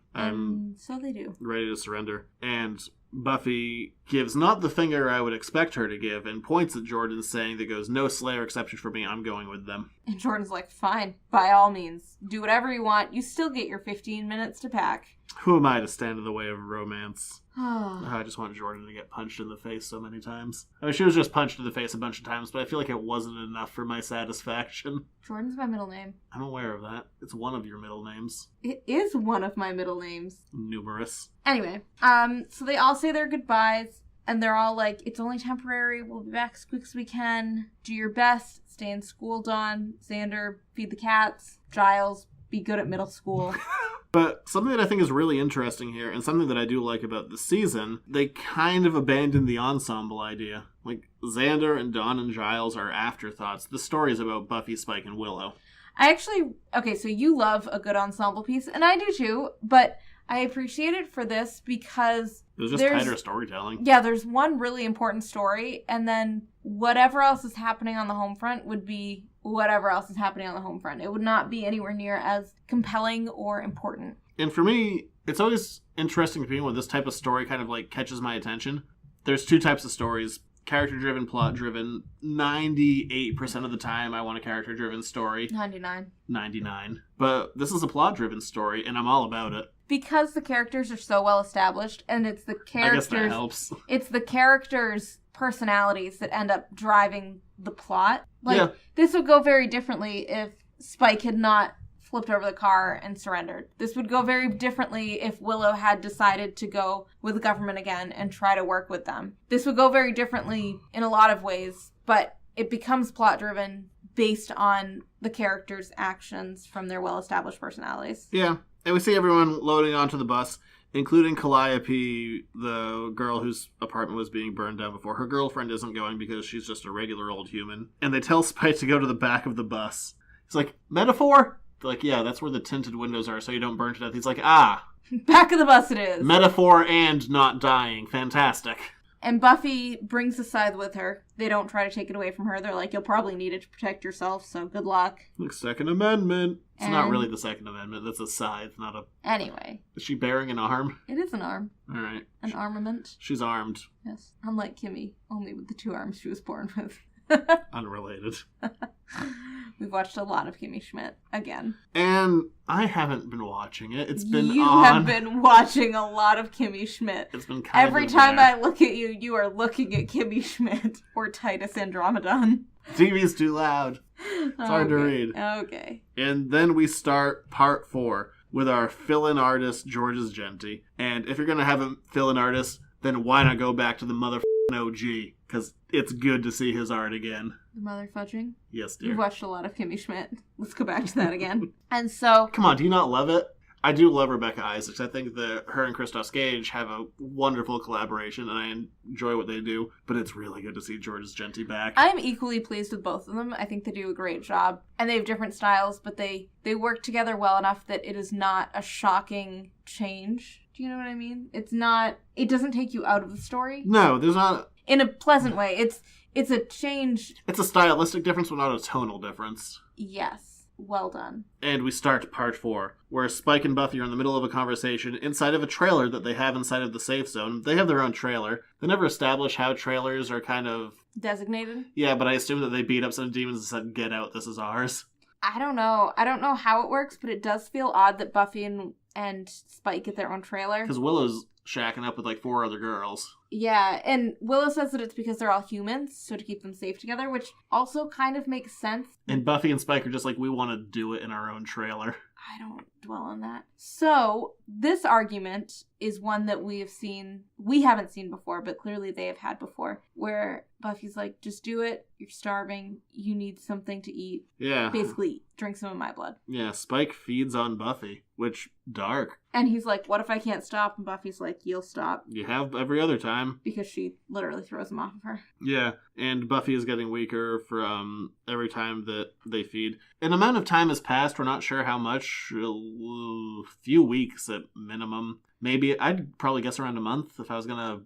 So they do. Ready to surrender. And Buffy gives not the finger I would expect her to give and points at Jordan saying that goes, no Slayer exception for me. I'm going with them. And Jordan's like, fine. By all means. Do whatever you want. You still get your 15 minutes to pack. Who am I to stand in the way of romance? I just want Jordan to get punched in the face so many times. I mean, she was just punched in the face a bunch of times, but I feel like it wasn't enough for my satisfaction. Jordan's my middle name. I'm aware of that. It's one of your middle names. It is one of my middle names. Numerous. Anyway, so they all say their goodbyes, and they're all like, it's only temporary, we'll be back as quick as we can, do your best. stay in school, Dawn. Xander, feed the cats. Giles, be good at middle school. But something that I think is really interesting here, and something that I do like about the season, they kind of abandoned the ensemble idea. Like, Xander and Dawn and Giles are afterthoughts. The story is about Buffy, Spike, and Willow. Okay, so you love a good ensemble piece, and I do too, but I appreciate it for this because it was just tighter storytelling. Yeah, there's one really important story, and then whatever else is happening on the home front would be whatever else is happening on the home front. It would not be anywhere near as compelling or important. And for me, it's always interesting to me when this type of story kind of like catches my attention. There's two types of stories. Character-driven, plot-driven. 98% of the time, I want a character-driven story. 99. But this is a plot-driven story, and I'm all about it. Because the characters are so well established, and it's the characters... I guess that helps. It's the characters' personalities that end up driving the plot. Yeah. This would go very differently if Spike had not flipped over the car and surrendered. This would go very differently if Willow had decided to go with the government again and try to work with them. This would go very differently in a lot of ways, but it becomes plot-driven based on the characters' actions from their well-established personalities. Yeah, and we see everyone loading onto the bus, including Calliope, the girl whose apartment was being burned down before. Her girlfriend isn't going because she's just a regular old human. And they tell Spike to go to the back of the bus. He's like, metaphor? They're like, yeah, that's where the tinted windows are so you don't burn to death. He's like, back of the bus it is. Metaphor and not dying. Fantastic. And Buffy brings the scythe with her. They don't try to take it away from her. They're like, you'll probably need it to protect yourself, so good luck. Like, Second Amendment. It's not really the Second Amendment. That's a scythe, not a... Anyway. Is she bearing an arm? It is an arm. All right. An armament. She's armed. Yes. Unlike Kimmy, only with the 2 arms she was born with. Unrelated. We've watched a lot of Kimmy Schmidt again. And I haven't been watching it. It's been You on. have been watching a lot of Kimmy Schmidt. It's been kind Every of time there. I look at you, you are looking at Kimmy Schmidt or Titus Andromedon. TV's too loud. It's hard to read. Okay. And then we start part 4 with our fill-in artist, George's Genty. And if you're going to have a fill-in artist, then why not go back to the motherfucking OG? Because it's good to see his art again. The mother fudging? Yes, dear. You've watched a lot of Kimmy Schmidt. Let's go back to that again. And so... Come on, do you not love it? I do love Rebecca Isaacs. I think that her and Christos Gage have a wonderful collaboration, and I enjoy what they do. But it's really good to see George's Genty back. I'm equally pleased with both of them. I think they do a great job. And they have different styles, but they work together well enough that it is not a shocking change. Do you know what I mean? It doesn't take you out of the story. No, there's not... In a pleasant way. It's a change. It's a stylistic difference, but not a tonal difference. Yes. Well done. And we start part 4, where Spike and Buffy are in the middle of a conversation inside of a trailer that they have inside of the safe zone. They have their own trailer. They never establish how trailers are kind of... Designated? Yeah, but I assume that they beat up some demons and said, get out, this is ours. I don't know. I don't know how it works, but it does feel odd that Buffy and Spike get their own trailer. Because Willow's shacking up with like 4 other girls. Yeah, and Willow says that it's because they're all humans, so to keep them safe together, which also kind of makes sense. And Buffy and Spike are just like, we want to do it in our own trailer. I don't dwell on that. So, this argument is one that we haven't seen before, but clearly they have had before, where Buffy's like, just do it, you're starving, you need something to eat. Yeah. Basically, drink some of my blood. Yeah, Spike feeds on Buffy, which, dark. And he's like, what if I can't stop? And Buffy's like, you'll stop. You have every other time. Because she literally throws him off of her. Yeah, and Buffy is getting weaker from every time that they feed. An amount of time has passed, we're not sure how much, a few weeks at minimum. Maybe, I'd probably guess around a month if I was gonna,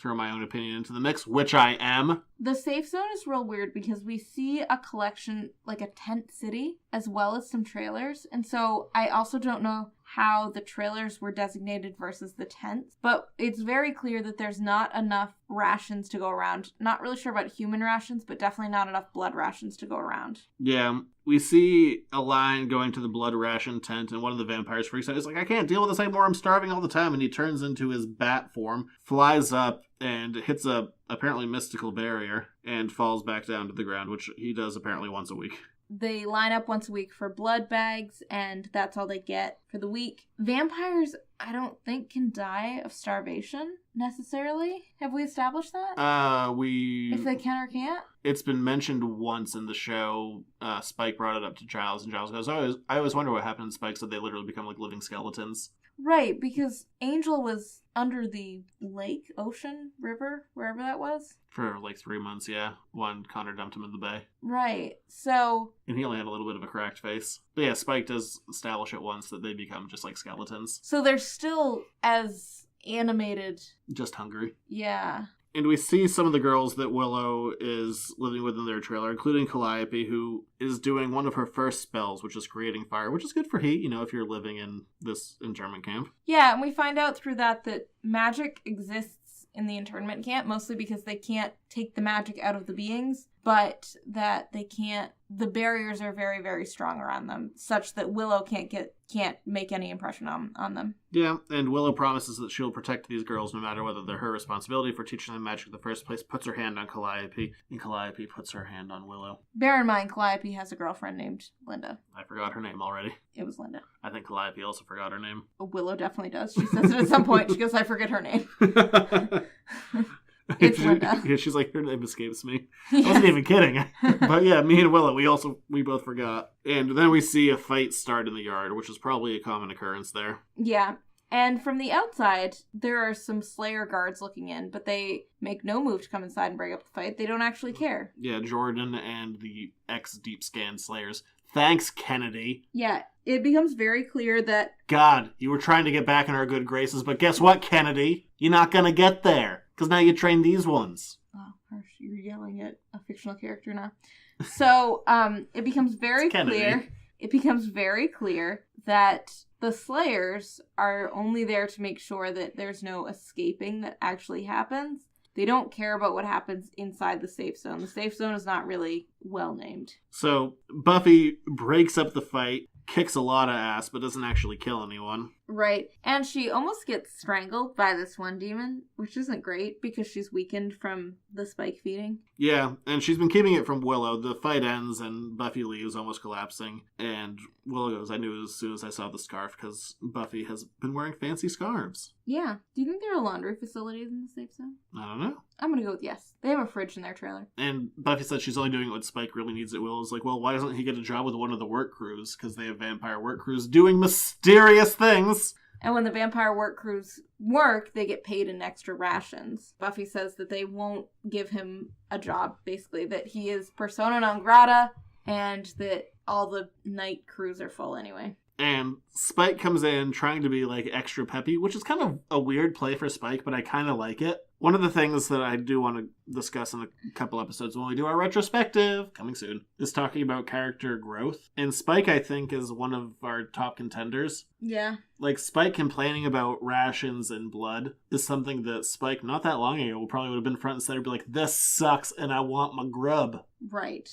throw my own opinion into the mix, which I am. The safe zone is real weird because we see a collection, like a tent city, as well as some trailers. And so I also don't know how the trailers were designated versus the tents. But it's very clear that there's not enough rations to go around. Not really sure about human rations, but definitely not enough blood rations to go around. Yeah, we see a line going to the blood ration tent, and one of the vampires freaks out. He's like, I can't deal with this anymore, I'm starving all the time. And he turns into his bat form, flies up, and hits a apparently mystical barrier, and falls back down to the ground, which he does apparently once a week. They line up once a week for blood bags, and that's all they get for the week. Vampires, I don't think, can die of starvation, necessarily. Have we established that? If they can or can't? It's been mentioned once in the show. Spike brought it up to Giles, and Giles goes, I always wonder what happened. Spike said they literally become like living skeletons. Right, because Angel was under the lake, ocean, river, wherever that was. For like 3 months, yeah. When Connor dumped him in the bay. Right, so... And he only had a little bit of a cracked face. But yeah, Spike does establish at once that they become just like skeletons. So they're still as animated. Just hungry. Yeah. And we see some of the girls that Willow is living with in their trailer, including Calliope, who is doing one of her first spells, which is creating fire, which is good for heat, if you're living in this internment camp. Yeah, and we find out through that magic exists in the internment camp, mostly because they can't take the magic out of the beings, but that the barriers are very, very strong around them, such that Willow can't make any impression on them. Yeah, and Willow promises that she'll protect these girls no matter whether they're her responsibility for teaching them magic in the first place, puts her hand on Calliope, and Calliope puts her hand on Willow. Bear in mind, Calliope has a girlfriend named Linda. I forgot her name already. It was Linda. I think Calliope also forgot her name. Willow definitely does. She says it at some point. She goes, I forget her name. It's Linda. Yeah, she's like, her name escapes me. I wasn't even kidding. But yeah, me and Willow, we both forgot. And then we see a fight start in the yard, which is probably a common occurrence there. Yeah. And from the outside, there are some Slayer guards looking in, but they make no move to come inside and break up the fight. They don't actually care. Yeah, Jordan and the ex-Deep Scan Slayers. Thanks, Kennedy. Yeah, it becomes very clear that... God, you were trying to get back in our good graces, but guess what, Kennedy? You're not gonna get there, because now you train these ones. Oh, harsh, you're yelling at a fictional character now. So, it becomes very clear... It becomes very clear that the Slayers are only there to make sure that there's no escaping that actually happens. They don't care about what happens inside the safe zone. The safe zone is not really well named. So Buffy breaks up the fight, kicks a lot of ass, but doesn't actually kill anyone. Right. And she almost gets strangled by this one demon, which isn't great because she's weakened from the spike feeding. Yeah, and she's been keeping it from Willow. The fight ends and Buffy leaves, almost collapsing. And Willow goes, I knew as soon as I saw the scarf because Buffy has been wearing fancy scarves. Yeah. Do you think there are laundry facilities in the safe zone? I don't know. I'm going to go with yes. They have a fridge in their trailer. And Buffy said she's only doing it when Spike really needs it. Willow's like, well, why doesn't he get a job with one of the work crews? Because they have vampire work crews doing mysterious things. And when the vampire work crews work, they get paid in extra rations. Buffy says that they won't give him a job, basically, that he is persona non grata and that all the night crews are full anyway. And Spike comes in trying to be like extra peppy, which is kind of a weird play for Spike, but I kind of like it. One of the things that I do want to discuss in a couple episodes when we do our retrospective, coming soon, is talking about character growth. And Spike, I think, is one of our top contenders. Yeah. Like, Spike complaining about rations and blood is something that Spike, not that long ago, probably would have been front and center, be like, this sucks and I want my grub. Right.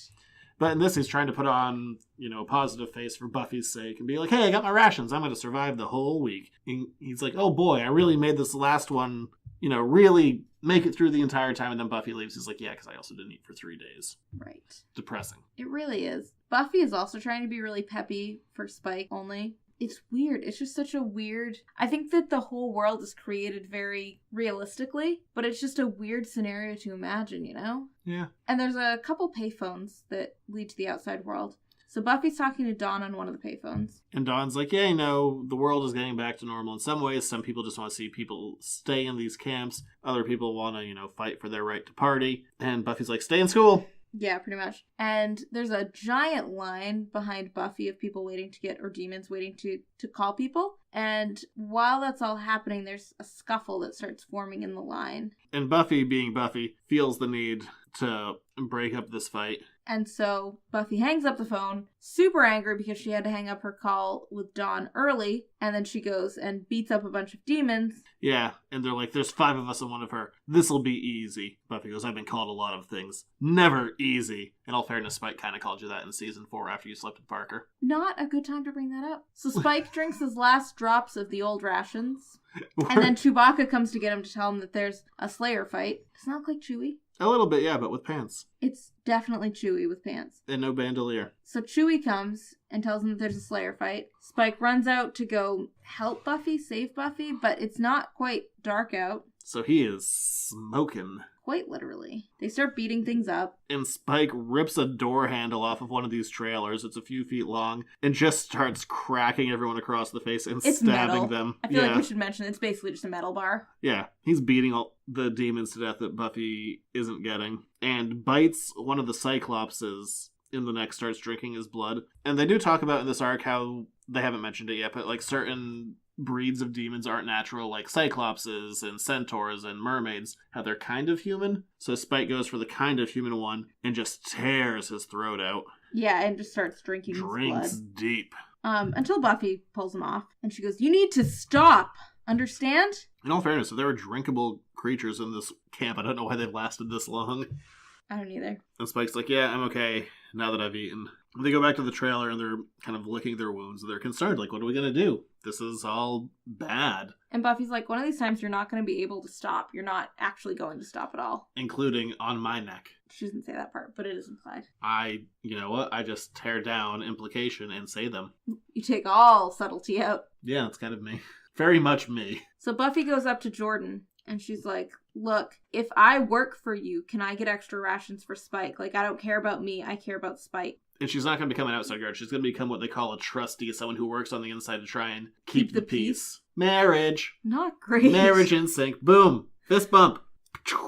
But in this, he's trying to put on, a positive face for Buffy's sake and be like, hey, I got my rations. I'm going to survive the whole week. And he's like, oh boy, I really made this last one, really make it through the entire time. And then Buffy leaves. He's like, yeah, because I also didn't eat for 3 days. Right. Depressing. It really is. Buffy is also trying to be really peppy for Spike only. It's weird. It's just such a weird... I think that the whole world is created very realistically, but it's just a weird scenario to imagine, Yeah. And there's a couple payphones that lead to the outside world. So Buffy's talking to Dawn on one of the payphones. And Dawn's like, yeah, the world is getting back to normal in some ways. Some people just want to see people stay in these camps. Other people want to, fight for their right to party. And Buffy's like, stay in school. Yeah, pretty much. And there's a giant line behind Buffy of people waiting to get, or demons waiting to call people. And while that's all happening, there's a scuffle that starts forming in the line. And Buffy, being Buffy, feels the need to break up this fight. And so Buffy hangs up the phone, super angry because she had to hang up her call with Dawn early. And then she goes and beats up a bunch of demons. Yeah, and they're like, there's 5 of us and one of her. This'll be easy. Buffy goes, I've been called a lot of things. Never easy. In all fairness, Spike kind of called you that in season 4 after you slept with Parker. Not a good time to bring that up. So Spike drinks his last drops of the old rations. And then Chewbacca comes to get him to tell him that there's a Slayer fight. Does that look like Chewie? A little bit, yeah, but with pants. It's definitely Chewie with pants. And no bandolier. So Chewie comes and tells him that there's a Slayer fight. Spike runs out to go help Buffy, save Buffy, but it's not quite dark out. So he is smoking. Quite literally. They start beating things up. And Spike rips a door handle off of one of these trailers. It's a few feet long. And just starts cracking everyone across the face and It's stabbing metal. them. I feel like we should mention it's basically just a metal bar. Yeah, he's beating all the demons to death that Buffy isn't getting. And bites one of the Cyclopses in the neck, starts drinking his blood. And they do talk about in this arc how, they haven't mentioned it yet, but like certain breeds of demons aren't natural, like Cyclopses and Centaurs and mermaids, how they're kind of human. So Spike goes for the kind of human one and just tears his throat out. Yeah, and just starts drinking his Drinks blood. deep. Until Buffy pulls him off. And she goes, "You need to stop. Understand?" In all fairness, if there were drinkable creatures in this camp, I don't know why they've lasted this long. I don't either. And Spike's like, yeah, I'm okay now that I've eaten. They go back to the trailer and they're kind of licking their wounds. They're concerned, like, what are we going to do? This is all bad. And Buffy's like, one of these times you're not going to be able to stop. You're not actually going to stop at all. Including on my neck. She doesn't say that part, but it is implied. You know what? I just tear down implication and say them. You take all subtlety out. Yeah, that's kind of me. Very much me. So Buffy goes up to Jordan and she's like, look, if I work for you, can I get extra rations for Spike? Like, I don't care about me. I care about Spike. And she's not going to become an outside guard. She's going to become what they call a trustee, someone who works on the inside to try and keep the peace. Marriage. Not great. Marriage in sync. Boom. Fist bump.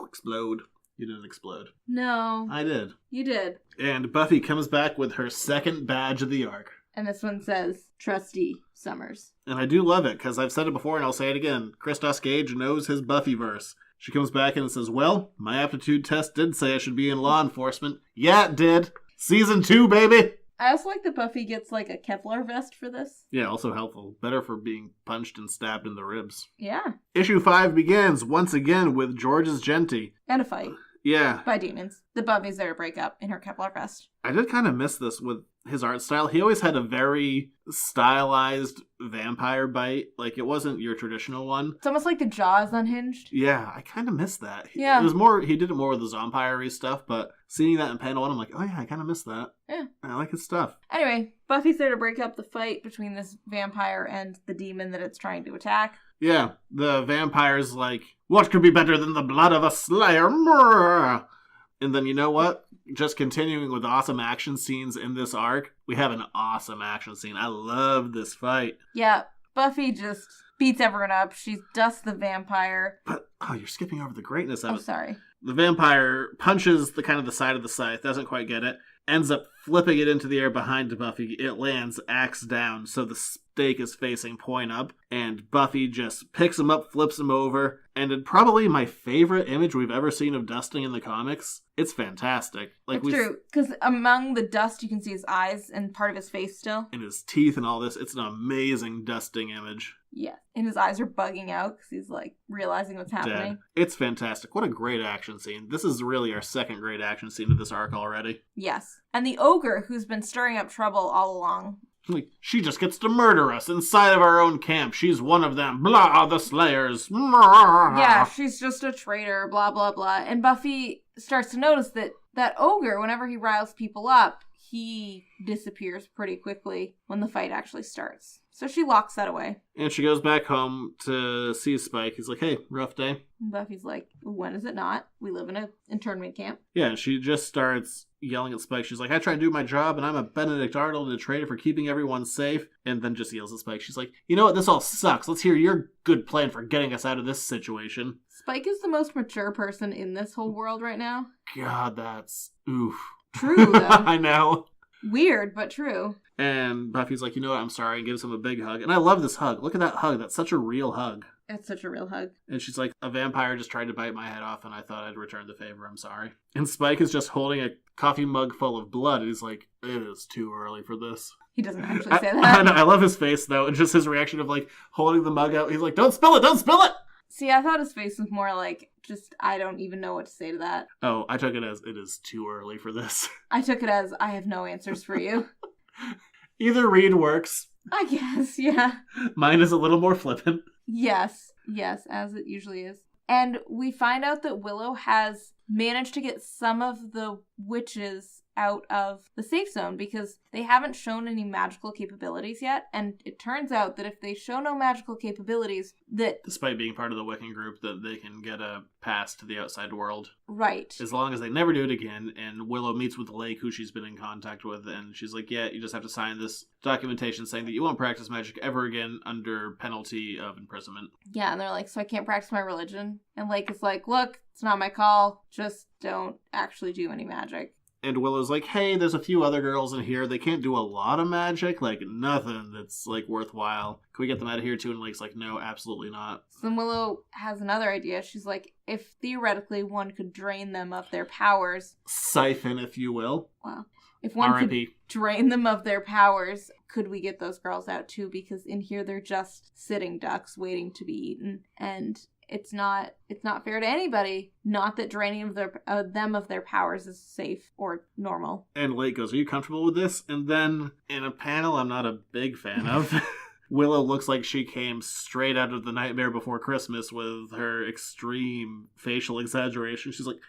Explode. You didn't explode. No. I did. You did. And Buffy comes back with her second badge of the arc. And this one says, Trustee Summers. And I do love it, because I've said it before and I'll say it again. Christos Gage knows his Buffyverse. She comes back and says, well, my aptitude test did say I should be in law enforcement. Yeah, it did. Season 2, baby! I also like that Buffy gets like a Kevlar vest for this. Yeah, also helpful. Better for being punched and stabbed in the ribs. Yeah. Issue 5 begins once again with George's Genty. And a fight. Yeah. By demons. The Buffy's there to break up in her Kevlar vest. I did kind of miss this with his art style. He always had a very stylized vampire bite. Like, it wasn't your traditional one. It's almost like the jaw is unhinged. Yeah, I kind of miss that. Yeah. It was more, he did it more with the zombie-y stuff, but seeing that in panel 1, I'm like, oh yeah, I kind of miss that. Yeah. I like his stuff. Anyway, Buffy's there to break up the fight between this vampire and the demon that it's trying to attack. Yeah, the vampire's like, what could be better than the blood of a slayer? And then you know what? Just continuing with awesome action scenes in this arc, we have an awesome action scene. I love this fight. Yeah, Buffy just beats everyone up. She dusts the vampire. But, oh, you're skipping over the greatness of it. Oh, sorry. The vampire punches the kind of the side of the scythe, doesn't quite get it, ends up flipping it into the air behind Buffy. It lands axe down, so the stake is facing point up, and Buffy just picks him up, flips him over, and in probably my favorite image we've ever seen of dusting in the comics. It's fantastic. It's true, because among the dust you can see his eyes and part of his face still. And his teeth and all this. It's an amazing dusting image. Yeah, and his eyes are bugging out because he's like realizing what's happening. Dead. It's fantastic. What a great action scene. This is really our second great action scene of this arc already. Yes. And the ogre who's been stirring up trouble all along. Like, she just gets to murder us inside of our own camp. She's one of them. Blah, the Slayers. Yeah, she's just a traitor, blah, blah, blah. And Buffy starts to notice that ogre, whenever he riles people up, he disappears pretty quickly when the fight actually starts. So she locks that away. And she goes back home to see Spike. He's like, hey, rough day. And Buffy's like, when is it not? We live in an internment camp. Yeah, and she just starts yelling at Spike. She's like, I try to do my job, and I'm a Benedict Arnold and a traitor for keeping everyone safe. And then just yells at Spike. She's like, you know what? This all sucks. Let's hear your good plan for getting us out of this situation. Spike is the most mature person in this whole world right now. God, that's... oof. True, though. I know. Weird, but true. And Buffy's like, you know what, I'm sorry, and gives him a big hug. And I love this hug. Look at that hug. That's such a real hug. It's such a real hug. And she's like, a vampire just tried to bite my head off, and I thought I'd return the favor. I'm sorry. And Spike is just holding a coffee mug full of blood, and he's like, it is too early for this. He doesn't actually say that. I love his face, though, and just his reaction of, like, holding the mug out. He's like, don't spill it, don't spill it! See, I thought his face was more like, just, I don't even know what to say to that. Oh, I took it as, it is too early for this. I took it as, I have no answers for you. Either read works. I guess, yeah. Mine is a little more flippant. Yes, as it usually is. And we find out that Willow has managed to get some of the witches out of the safe zone because they haven't shown any magical capabilities yet. And it turns out that if they show no magical capabilities, that... Despite being part of the Wiccan group, that they can get a pass to the outside world. Right. As long as they never do it again, and Willow meets with Lake, who she's been in contact with, and she's like, yeah, you just have to sign this documentation saying that you won't practice magic ever again under penalty of imprisonment. Yeah, and they're like, so I can't practice my religion? And Lake is like, look, it's not my call. Just don't actually do any magic. And Willow's like, hey, there's a few other girls in here. They can't do a lot of magic, like nothing that's like worthwhile. Can we get them out of here too? And Lake's like, no, absolutely not. So then Willow has another idea. She's like, if theoretically one could drain them of their powers. Siphon, if you will. Wow. If one R.I.P. could drain them of their powers, could we get those girls out too? Because in here they're just sitting ducks waiting to be eaten. And it's not fair to anybody. Not that draining of them of their powers is safe or normal. And Lake goes, are you comfortable with this? And then in a panel I'm not a big fan of, Willow looks like she came straight out of The Nightmare Before Christmas with her extreme facial exaggeration. She's like,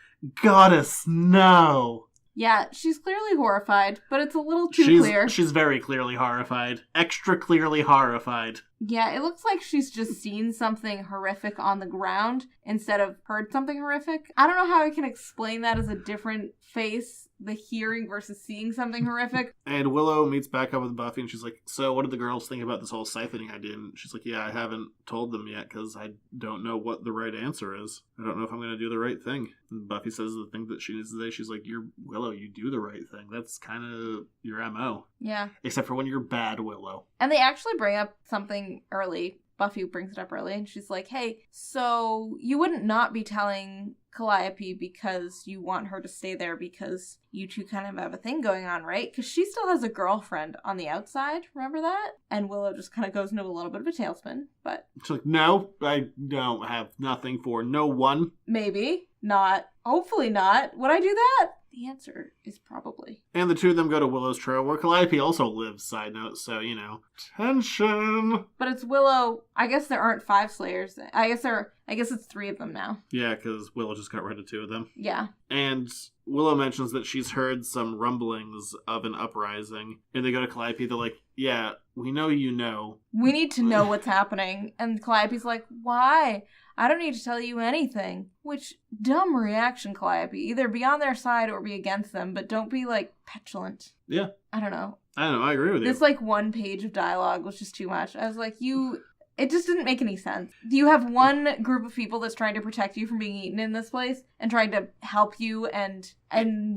Goddess, no! Yeah, she's clearly horrified, but it's a little too clear. She's very clearly horrified. Extra clearly horrified. Yeah, it looks like she's just seen something horrific on the ground instead of heard something horrific. I don't know how I can explain that as a different face, the hearing versus seeing something horrific. And Willow meets back up with Buffy and she's like, so what did the girls think about this whole siphoning idea? And she's like, yeah, I haven't told them yet because I don't know what the right answer is. I don't know if I'm going to do the right thing. And Buffy says the thing that she needs to say. She's like, you're Willow, you do the right thing. That's kind of your MO. Yeah. Except for when you're bad, Willow. And they actually bring up something early. Buffy brings it up early, and she's like, hey, so you wouldn't not be telling Calliope because you want her to stay there because you two kind of have a thing going on, right? Because she still has a girlfriend on the outside, remember that? And Willow just kind of goes into a little bit of a tailspin, but... She's like, no, I don't have nothing for no one. Maybe. Not. Hopefully not. Would I do that? The answer is probably. And the two of them go to Willow's trail, where Calliope also lives, side note, so, you know, tension. But it's Willow. I guess there aren't 5 Slayers. I guess it's 3 of them now. Yeah, because Willow just got rid of 2 of them. Yeah. And Willow mentions that she's heard some rumblings of an uprising. And they go to Calliope, they're like, yeah, we know you know. We need to know what's happening. And Calliope's like, why? I don't need to tell you anything. Which, dumb reaction, Calliope. Either be on their side or be against them, but don't be, like, petulant. Yeah. I don't know. I agree with you. This, like, 1 page of dialogue was just too much. I was like, it just didn't make any sense. You have one group of people that's trying to protect you from being eaten in this place and trying to help you, and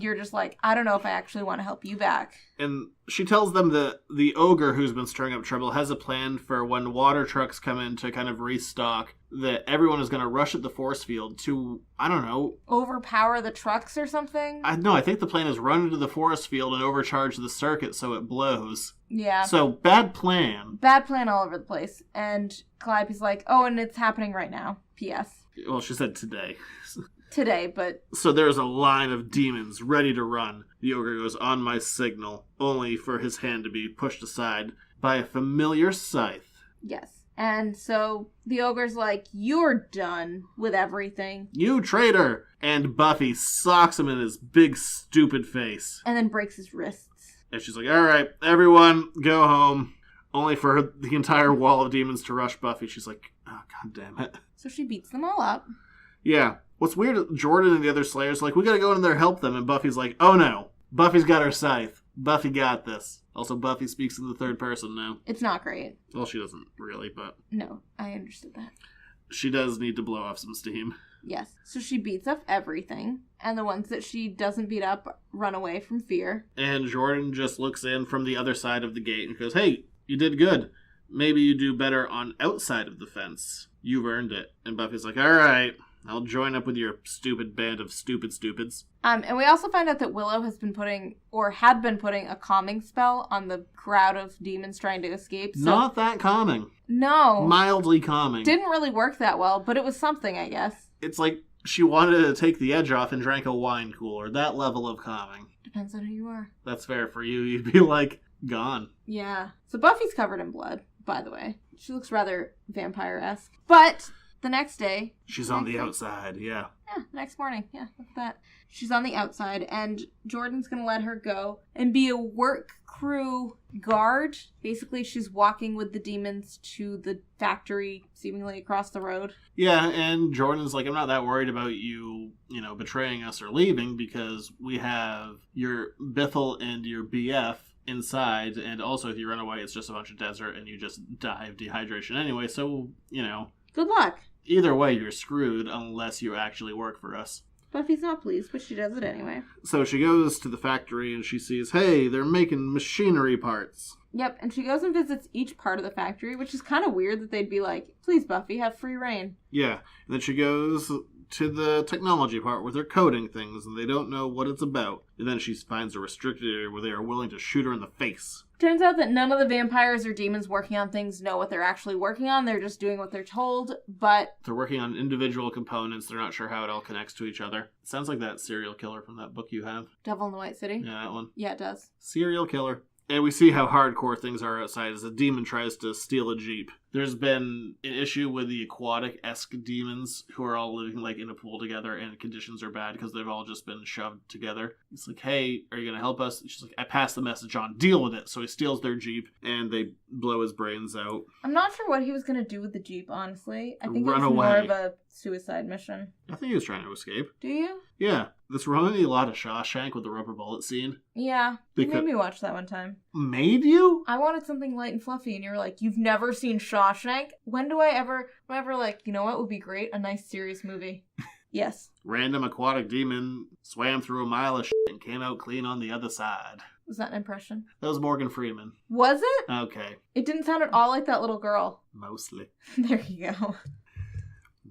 you're just like, I don't know if I actually want to help you back. And she tells them that the ogre who's been stirring up trouble has a plan for when water trucks come in to kind of restock, that everyone is going to rush at the force field to, I don't know... overpower the trucks or something? I think the plan is run into the forest field and overcharge the circuit so it blows. Yeah. So, bad plan. Bad plan all over the place. And Calliope's like, oh, and it's happening right now. P.S. Well, she said today. Today, but... So there's a line of demons ready to run. The ogre goes, on my signal, only for his hand to be pushed aside by a familiar scythe. Yes. And so the ogre's like, you're done with everything. You traitor! And Buffy socks him in his big, stupid face. And then breaks his wrists. And she's like, all right, everyone, go home. Only for the entire wall of demons to rush Buffy. She's like, oh, god damn it. So she beats them all up. Yeah. What's weird, Jordan and the other Slayers are like, we gotta go in there and help them. And Buffy's like, oh no. Buffy's got her scythe. Buffy got this. Also, Buffy speaks in the third person now. It's not great. Well, she doesn't really, but... No, I understood that. She does need to blow off some steam. Yes. So she beats up everything, and the ones that she doesn't beat up run away from fear. And Jordan just looks in from the other side of the gate and goes, hey, you did good. Maybe you do better on outside of the fence. You've earned it. And Buffy's like, all right, I'll join up with your stupid band of stupid stupids. And we also find out that Willow has been putting, or had been putting, a calming spell on the crowd of demons trying to escape. So, not that calming. No. Mildly calming. Didn't really work that well, but it was something, I guess. It's like she wanted to take the edge off and drank a wine cooler. That level of calming. Depends on who you are. That's fair for you. You'd be like, gone. Yeah. So Buffy's covered in blood, by the way. She looks rather vampire-esque. But the next day... She's on the outside, yeah. Yeah, next morning. Yeah, look at that. She's on the outside, and Jordan's gonna let her go and be a work crew guard. Basically, she's walking with the demons to the factory, seemingly across the road. Yeah, and Jordan's like, I'm not that worried about you, betraying us or leaving, because we have your Bithel and your BF inside, and also if you run away, it's just a bunch of desert, and you just die of dehydration anyway, so, Good luck. Either way, you're screwed unless you actually work for us. Buffy's not pleased, but she does it anyway. So she goes to the factory and she sees, hey, they're making machinery parts. Yep, and she goes and visits each part of the factory, which is kind of weird that they'd be like, please, Buffy, have free reign. Yeah, and then she goes to the technology part where they're coding things and they don't know what it's about. And then she finds a restricted area where they are willing to shoot her in the face. Turns out that none of the vampires or demons working on things know what they're actually working on. They're just doing what they're told, but... They're working on individual components. They're not sure how it all connects to each other. It sounds like that serial killer from that book you have. Devil in the White City? Yeah, that one. Yeah, it does. Serial killer. And we see how hardcore things are outside as a demon tries to steal a jeep. There's been an issue with the aquatic-esque demons who are all living like in a pool together, and conditions are bad because they've all just been shoved together. He's like, hey, are you going to help us? She's like, I passed the message on. Deal with it. So he steals their jeep, and they blow his brains out. I'm not sure what he was going to do with the jeep, honestly. I think Run it was away. more of a suicide mission. I think he was trying to escape. Do you? Yeah. This reminded me a lot of Shawshank with the rubber bullet scene. Yeah. You Because- made me watch that one time. Made you? I wanted something light and fluffy, and you were like, you've never seen Shawshank? When do I ever like, you know what would be great? A nice, serious movie. Yes. Random aquatic demon swam through a mile of shit and came out clean on the other side. Was that an impression? That was Morgan Freeman. Was it? Okay. It didn't sound at all like that little girl. Mostly. There you go.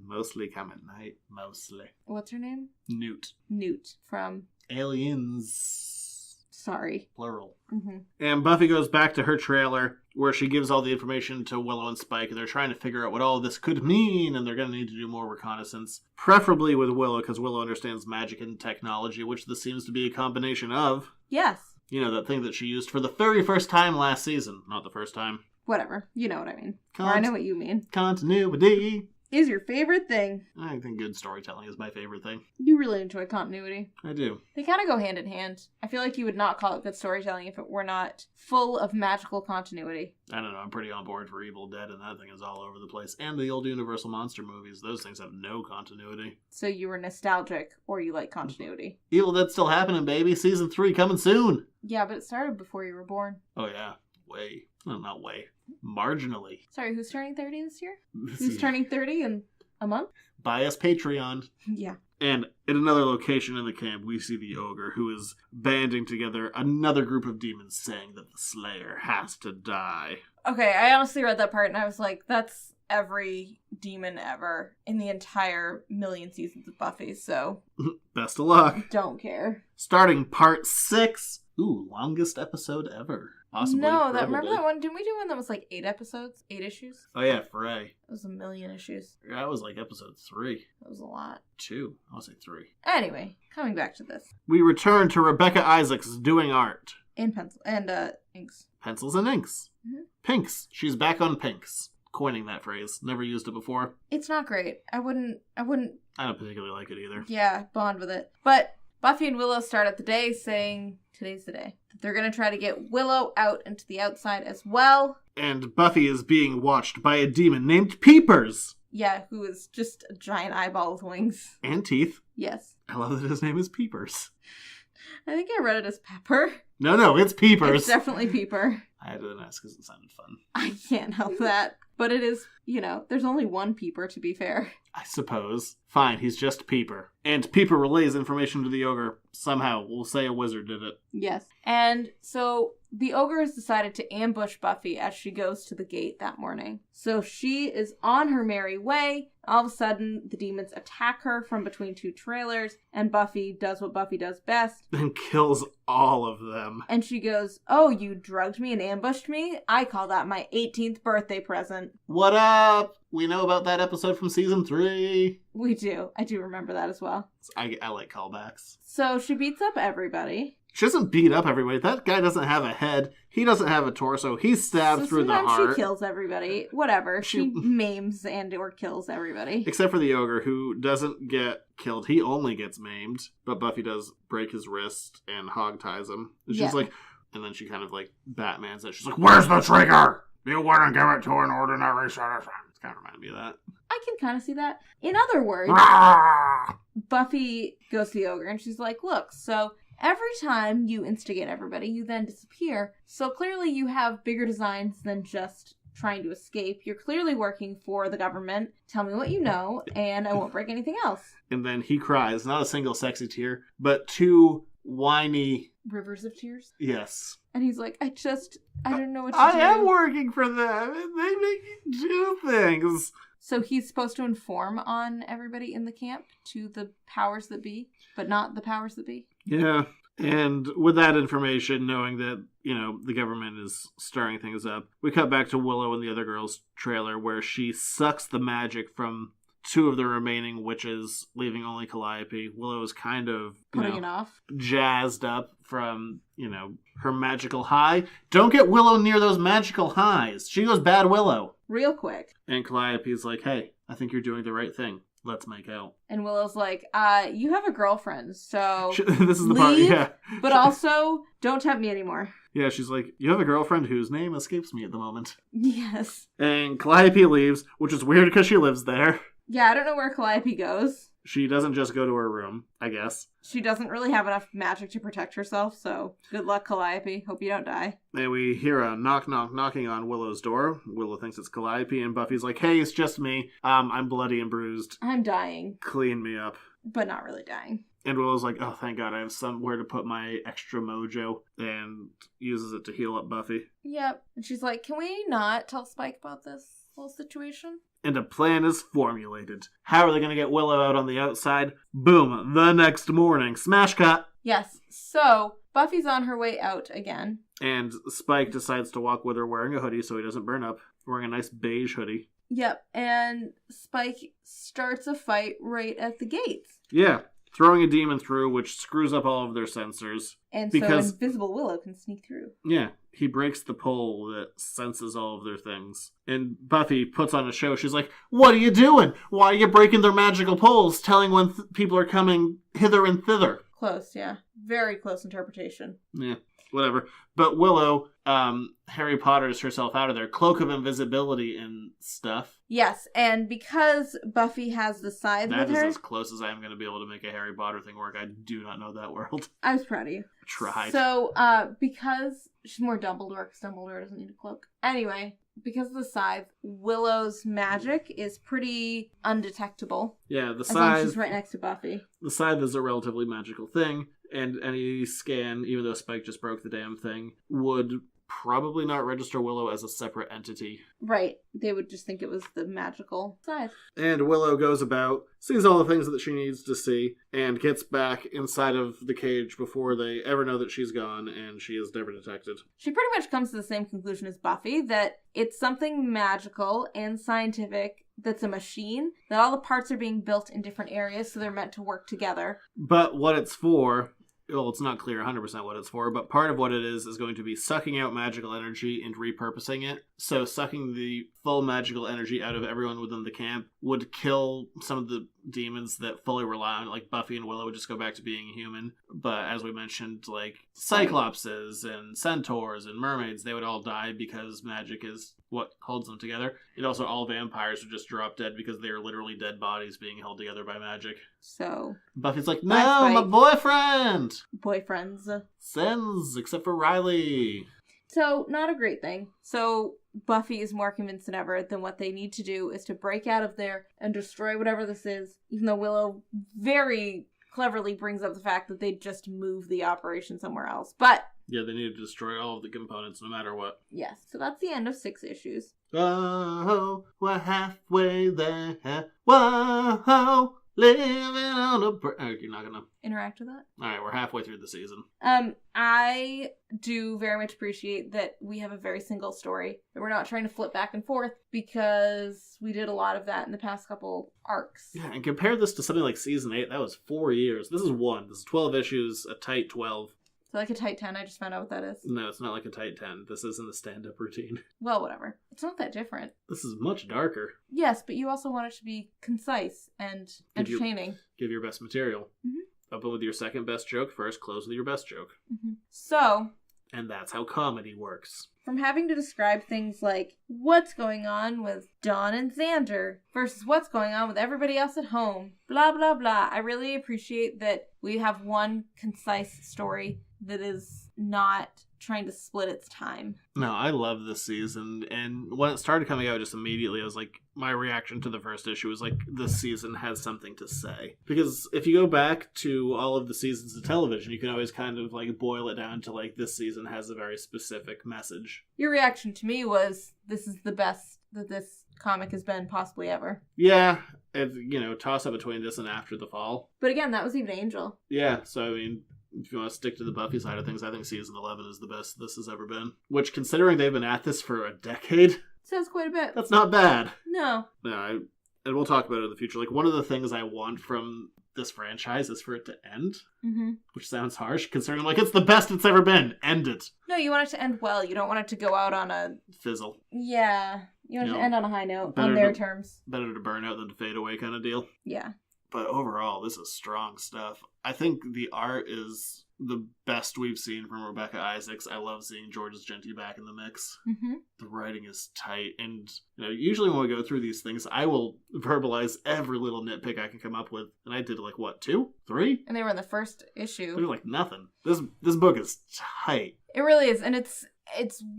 Mostly come at night. Mostly. What's her name? Newt. Newt from... Aliens. Sorry. Plural. Mm-hmm. And Buffy goes back to her trailer where she gives all the information to Willow and Spike, and they're trying to figure out what all of this could mean, and they're going to need to do more reconnaissance. Preferably with Willow, because Willow understands magic and technology, which this seems to be a combination of. Yes. That thing that she used for the very first time last season. Not the first time. Whatever. You know what I mean. Or I know what you mean. Continuity. Is your favorite thing. I think good storytelling is my favorite thing. You really enjoy continuity. I do. They kind of go hand in hand. I feel like you would not call it good storytelling if it were not full of magical continuity. I don't know, I'm pretty on board for Evil Dead, and that thing is all over the place. And the old Universal Monster movies, those things have no continuity. So you were nostalgic, or you like continuity. Evil Dead's still happening, baby. Season 3 coming soon. Yeah, but it started before you were born. Oh yeah, way. No, not way. Marginally. Sorry, who's turning 30 this year? Who's turning 30 in a month? Buy us Patreon. Yeah. And in another location in the camp, we see the ogre, who is banding together another group of demons saying that the Slayer has to die. Okay, I honestly read that part and I was like, that's every demon ever in the entire million seasons of Buffy, so... Best of luck. Don't care. Starting part 6. Ooh, longest episode ever. Possibly. No, probably. remember that one? Didn't we do one that was like 8 episodes? 8 issues? Oh yeah, Frey. It was a million issues. That was like episode 3. That was a lot. 2. I'll say 3. Anyway, coming back to this. We return to Rebecca Isaacs doing art. And pencil and inks. Pencils and inks. Mm-hmm. Pinks. She's back on pinks. Coining that phrase. Never used it before. It's not great. I wouldn't I don't particularly like it either. Yeah, bond with it. But Buffy and Willow start at the day saying today's the day. They're going to try to get Willow out into the outside as well. And Buffy is being watched by a demon named Peepers. Yeah, who is just a giant eyeball with wings. And teeth. Yes. I love that his name is Peepers. I think I read it as Pepper. No, it's Peepers. It's definitely Peeper. I had to ask because it sounded fun. I can't help that. But it is, there's only one Peeper, to be fair. I suppose. Fine, he's just Peeper. And Peeper relays information to the ogre. Somehow, we'll say a wizard did it. Yes. And so the ogre has decided to ambush Buffy as she goes to the gate that morning. So she is on her merry way. All of a sudden, the demons attack her from between 2 trailers, and Buffy does what Buffy does best. And kills all of them. And she goes, "Oh, you drugged me and ambushed me? I call that my 18th birthday present." What up? We know about that episode from season 3. We do. I do remember that as well. I like callbacks. So she beats up everybody. She doesn't beat up everybody. That guy doesn't have a head. He doesn't have a torso. He's stabbed through the heart. Sometimes she kills everybody. Whatever. She maims and or kills everybody. Except for the ogre, who doesn't get killed. He only gets maimed. But Buffy does break his wrist and hog ties him. And she's like... And then she kind of like Batman's it. She's like, "Where's the trigger? You wouldn't give it to an ordinary citizen." It's kind of reminded me of that. I can kind of see that. In other words, Buffy goes to the ogre and she's like, "Look, so every time you instigate everybody, you then disappear. So clearly you have bigger designs than just trying to escape. You're clearly working for the government. Tell me what you know, and I won't break anything else." And then he cries, not a single sexy tear, but 2 whiny... rivers of tears? Yes. And he's like, I don't know what to do. I am working for them, and they make me do things. So he's supposed to inform on everybody in the camp to the powers that be, but not the powers that be? Yeah. And with that information, knowing that, the government is stirring things up, we cut back to Willow and the other girl's trailer where she sucks the magic from 2 of the remaining witches, leaving only Calliope. Willow is kind of, putting it off, jazzed up from, her magical high. Don't get Willow near those magical highs. She goes bad Willow. Real quick. And Calliope's like, "Hey, I think you're doing the right thing. Let's make out." And Willow's like, you have a girlfriend, so this is the leave, part, yeah. But also, don't tempt me anymore. Yeah, she's like, "You have a girlfriend whose name escapes me at the moment." Yes. And Calliope leaves, which is weird because she lives there. Yeah, I don't know where Calliope goes. She doesn't just go to her room, I guess. She doesn't really have enough magic to protect herself, so good luck, Calliope. Hope you don't die. And we hear a knocking on Willow's door. Willow thinks it's Calliope, and Buffy's like, "Hey, it's just me. I'm bloody and bruised. I'm dying. Clean me up." But not really dying. And Willow's like, "Oh, thank God, I have somewhere to put my extra mojo," and uses it to heal up Buffy. Yep. And she's like, "Can we not tell Spike about this whole situation?" And a plan is formulated. How are they going to get Willow out on the outside? Boom, the next morning. Smash cut. Yes. So, Buffy's on her way out again. And Spike decides to walk with her wearing a hoodie so he doesn't burn up. Wearing a nice beige hoodie. Yep, and Spike starts a fight right at the gates. Yeah, throwing a demon through, which screws up all of their sensors. And so Invisible Willow can sneak through. Yeah, he breaks the pole that senses all of their things. And Buffy puts on a show. She's like, "What are you doing? Why are you breaking their magical poles, telling when people are coming hither and thither?" Close, yeah. Very close interpretation. Yeah, whatever. But Willow, Harry Potters herself out of there. Cloak of invisibility and stuff. Yes, and because Buffy has the scythe with her... That is as close as I am going to be able to make a Harry Potter thing work. I do not know that world. I was proud of you. Tried. So, because she's more Dumbledore, because Dumbledore doesn't need a cloak. Anyway, because of the scythe, Willow's magic is pretty undetectable. Yeah, the scythe... As long as she's right next to Buffy. The scythe is a relatively magical thing, and any scan, even though Spike just broke the damn thing, would probably not register Willow as a separate entity. Right. They would just think it was the magical scythe. And Willow goes about, sees all the things that she needs to see, and gets back inside of the cage before they ever know that she's gone, and she is never detected. She pretty much comes to the same conclusion as Buffy, that it's something magical and scientific that's a machine, that all the parts are being built in different areas, so they're meant to work together. But what it's for... Well, it's not clear 100% what it's for, but part of what it is going to be sucking out magical energy and repurposing it. So sucking the full magical energy out of everyone within the camp would kill some of the demons that fully rely on it. Like Buffy and Willow would just go back to being human. But as we mentioned, like Cyclopses and Centaurs and Mermaids, they would all die because magic is what holds them together. And also all vampires would just drop dead because they are literally dead bodies being held together by magic. So Buffy's like, "No, my boyfriend!" Boyfriends. Sins, except for Riley. So, not a great thing. So, Buffy is more convinced than ever that what they need to do is to break out of there and destroy whatever this is, even though Willow very cleverly brings up the fact that they just move the operation somewhere else. But... yeah, they need to destroy all of the components no matter what. Yes, so that's the end of 6 issues. Whoa, we're halfway there. Whoa, Living on a... you're not gonna... Interact with that? Alright, we're halfway through the season. I do very much appreciate that we have a very single story. That we're not trying to flip back and forth, because we did a lot of that in the past couple arcs. Yeah, and compare this to something like Season 8, that was 4 years. This is 1. This is 12 issues, a tight 12. So like a tight 10, I just found out what that is. No, it's not like a tight 10. This isn't a stand-up routine. Well, whatever. It's not that different. This is much darker. Yes, but you also want it to be concise and entertaining. Give your best material. Mm-hmm. Open with your second best joke first, close with your best joke. Mm-hmm. So... And that's how comedy works. From having to describe things like what's going on with Dawn and Xander versus what's going on with everybody else at home, blah, blah, blah. I really appreciate that we have one concise story that is not trying to split its time. No, I love this season, and when it started coming out, just immediately I was like, my reaction to the first issue was like, this season has something to say. Because if you go back to all of the seasons of television, you can always kind of like boil it down to like, this season has a very specific message. Your reaction to me was, this is the best that this comic has been possibly ever. Yeah, toss up between this and After the Fall. But again, that was even Angel. Yeah, so I mean, if you want to stick to the Buffy side of things, I think season 11 is the best this has ever been. Which, considering they've been at this for a decade, says quite a bit. That's not bad. No. No, and we'll talk about it in the future. Like, one of the things I want from this franchise is for it to end. Mm-hmm. Which sounds harsh, considering, like, it's the best it's ever been. End it. No, you want it to end well. You don't want it to go out on a... fizzle. Yeah. You want it to end on a high note, on their terms. Better to burn out than to fade away kind of deal. Yeah. But overall, this is strong stuff. I think the art is the best we've seen from Rebecca Isaacs. I love seeing Georges Genti back in the mix. Mm-hmm. The writing is tight. And usually when we go through these things, I will verbalize every little nitpick I can come up with. And I did, 2, 3? And they were in the first issue. They're nothing. This book is tight. It really is. And it's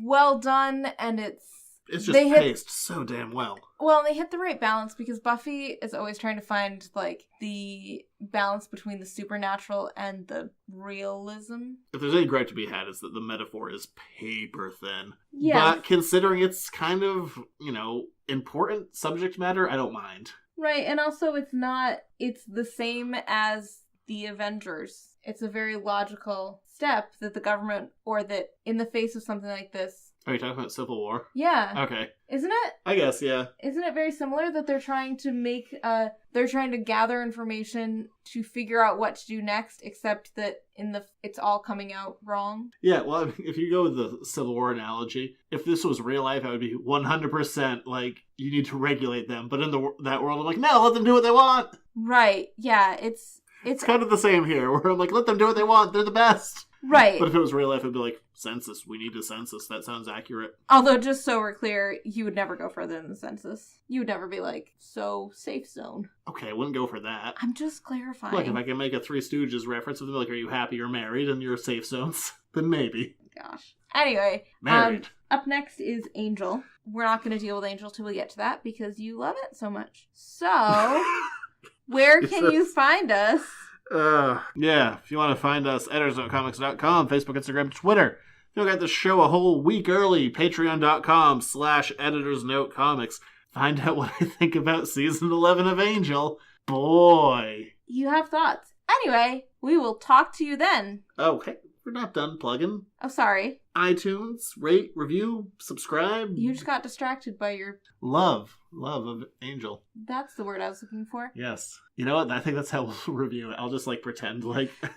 well done, and it's just paced so damn well. Well, they hit the right balance, because Buffy is always trying to find, the balance between the supernatural and the realism. If there's any gripe to be had, it's that the metaphor is paper thin. Yeah. But considering it's kind of, important subject matter, I don't mind. Right, and also it's the same as the Avengers. It's a very logical step that the government, or that in the face of something like this... Are you talking about Civil War? Yeah. Okay. Isn't it? I guess, yeah. Isn't it very similar that they're trying to they're trying to gather information to figure out what to do next, except that it's all coming out wrong? Yeah, well, if you go with the Civil War analogy, if this was real life, I would be 100% you need to regulate them. But in that world, I'm no, let them do what they want. Right, yeah, it's kind of the same here, where I'm let them do what they want, they're the best. Right. But if it was real life, it'd be census. We need a census. That sounds accurate. Although, just so we're clear, you would never go further than the census. You would never be so safe zone. Okay, I wouldn't go for that. I'm just clarifying. Look, if I can make a Three Stooges reference with them, are you happy you're married and you're safe zones? Then maybe. Gosh. Anyway, married. Up next is Angel. We're not going to deal with Angel till we get to that, because you love it so much. So, where can you find us? Yeah, if you want to find us, editorsnotecomics.com, Facebook, Instagram, Twitter. If you got the show a whole week early, patreon.com/editorsnotecomics. Find out what I think about season 11 of Angel. Boy. You have thoughts. Anyway, we will talk to you then. Oh, hey, we're not done plugging. Oh, sorry. iTunes, rate, review, subscribe. You just got distracted by your... Love of Angel. That's the word I was looking for. Yes. You know what? I think that's how we'll review it. I'll just pretend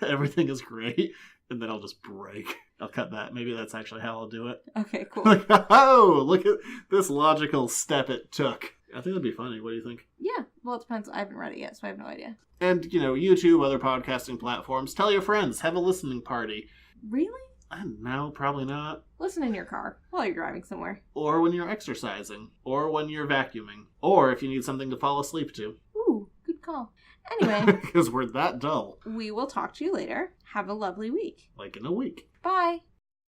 everything is great, and then I'll just break. I'll cut that. Maybe that's actually how I'll do it. Okay, cool. Oh, look at this logical step it took. I think that'd be funny. What do you think? Yeah. Well, it depends. I haven't read it yet, so I have no idea. And, YouTube, other podcasting platforms. Tell your friends. Have a listening party. Really? No, probably not. Listen in your car while you're driving somewhere. Or when you're exercising. Or when you're vacuuming. Or if you need something to fall asleep to. Ooh, good call. Anyway. Because we're that dull. We will talk to you later. Have a lovely week. In a week. Bye.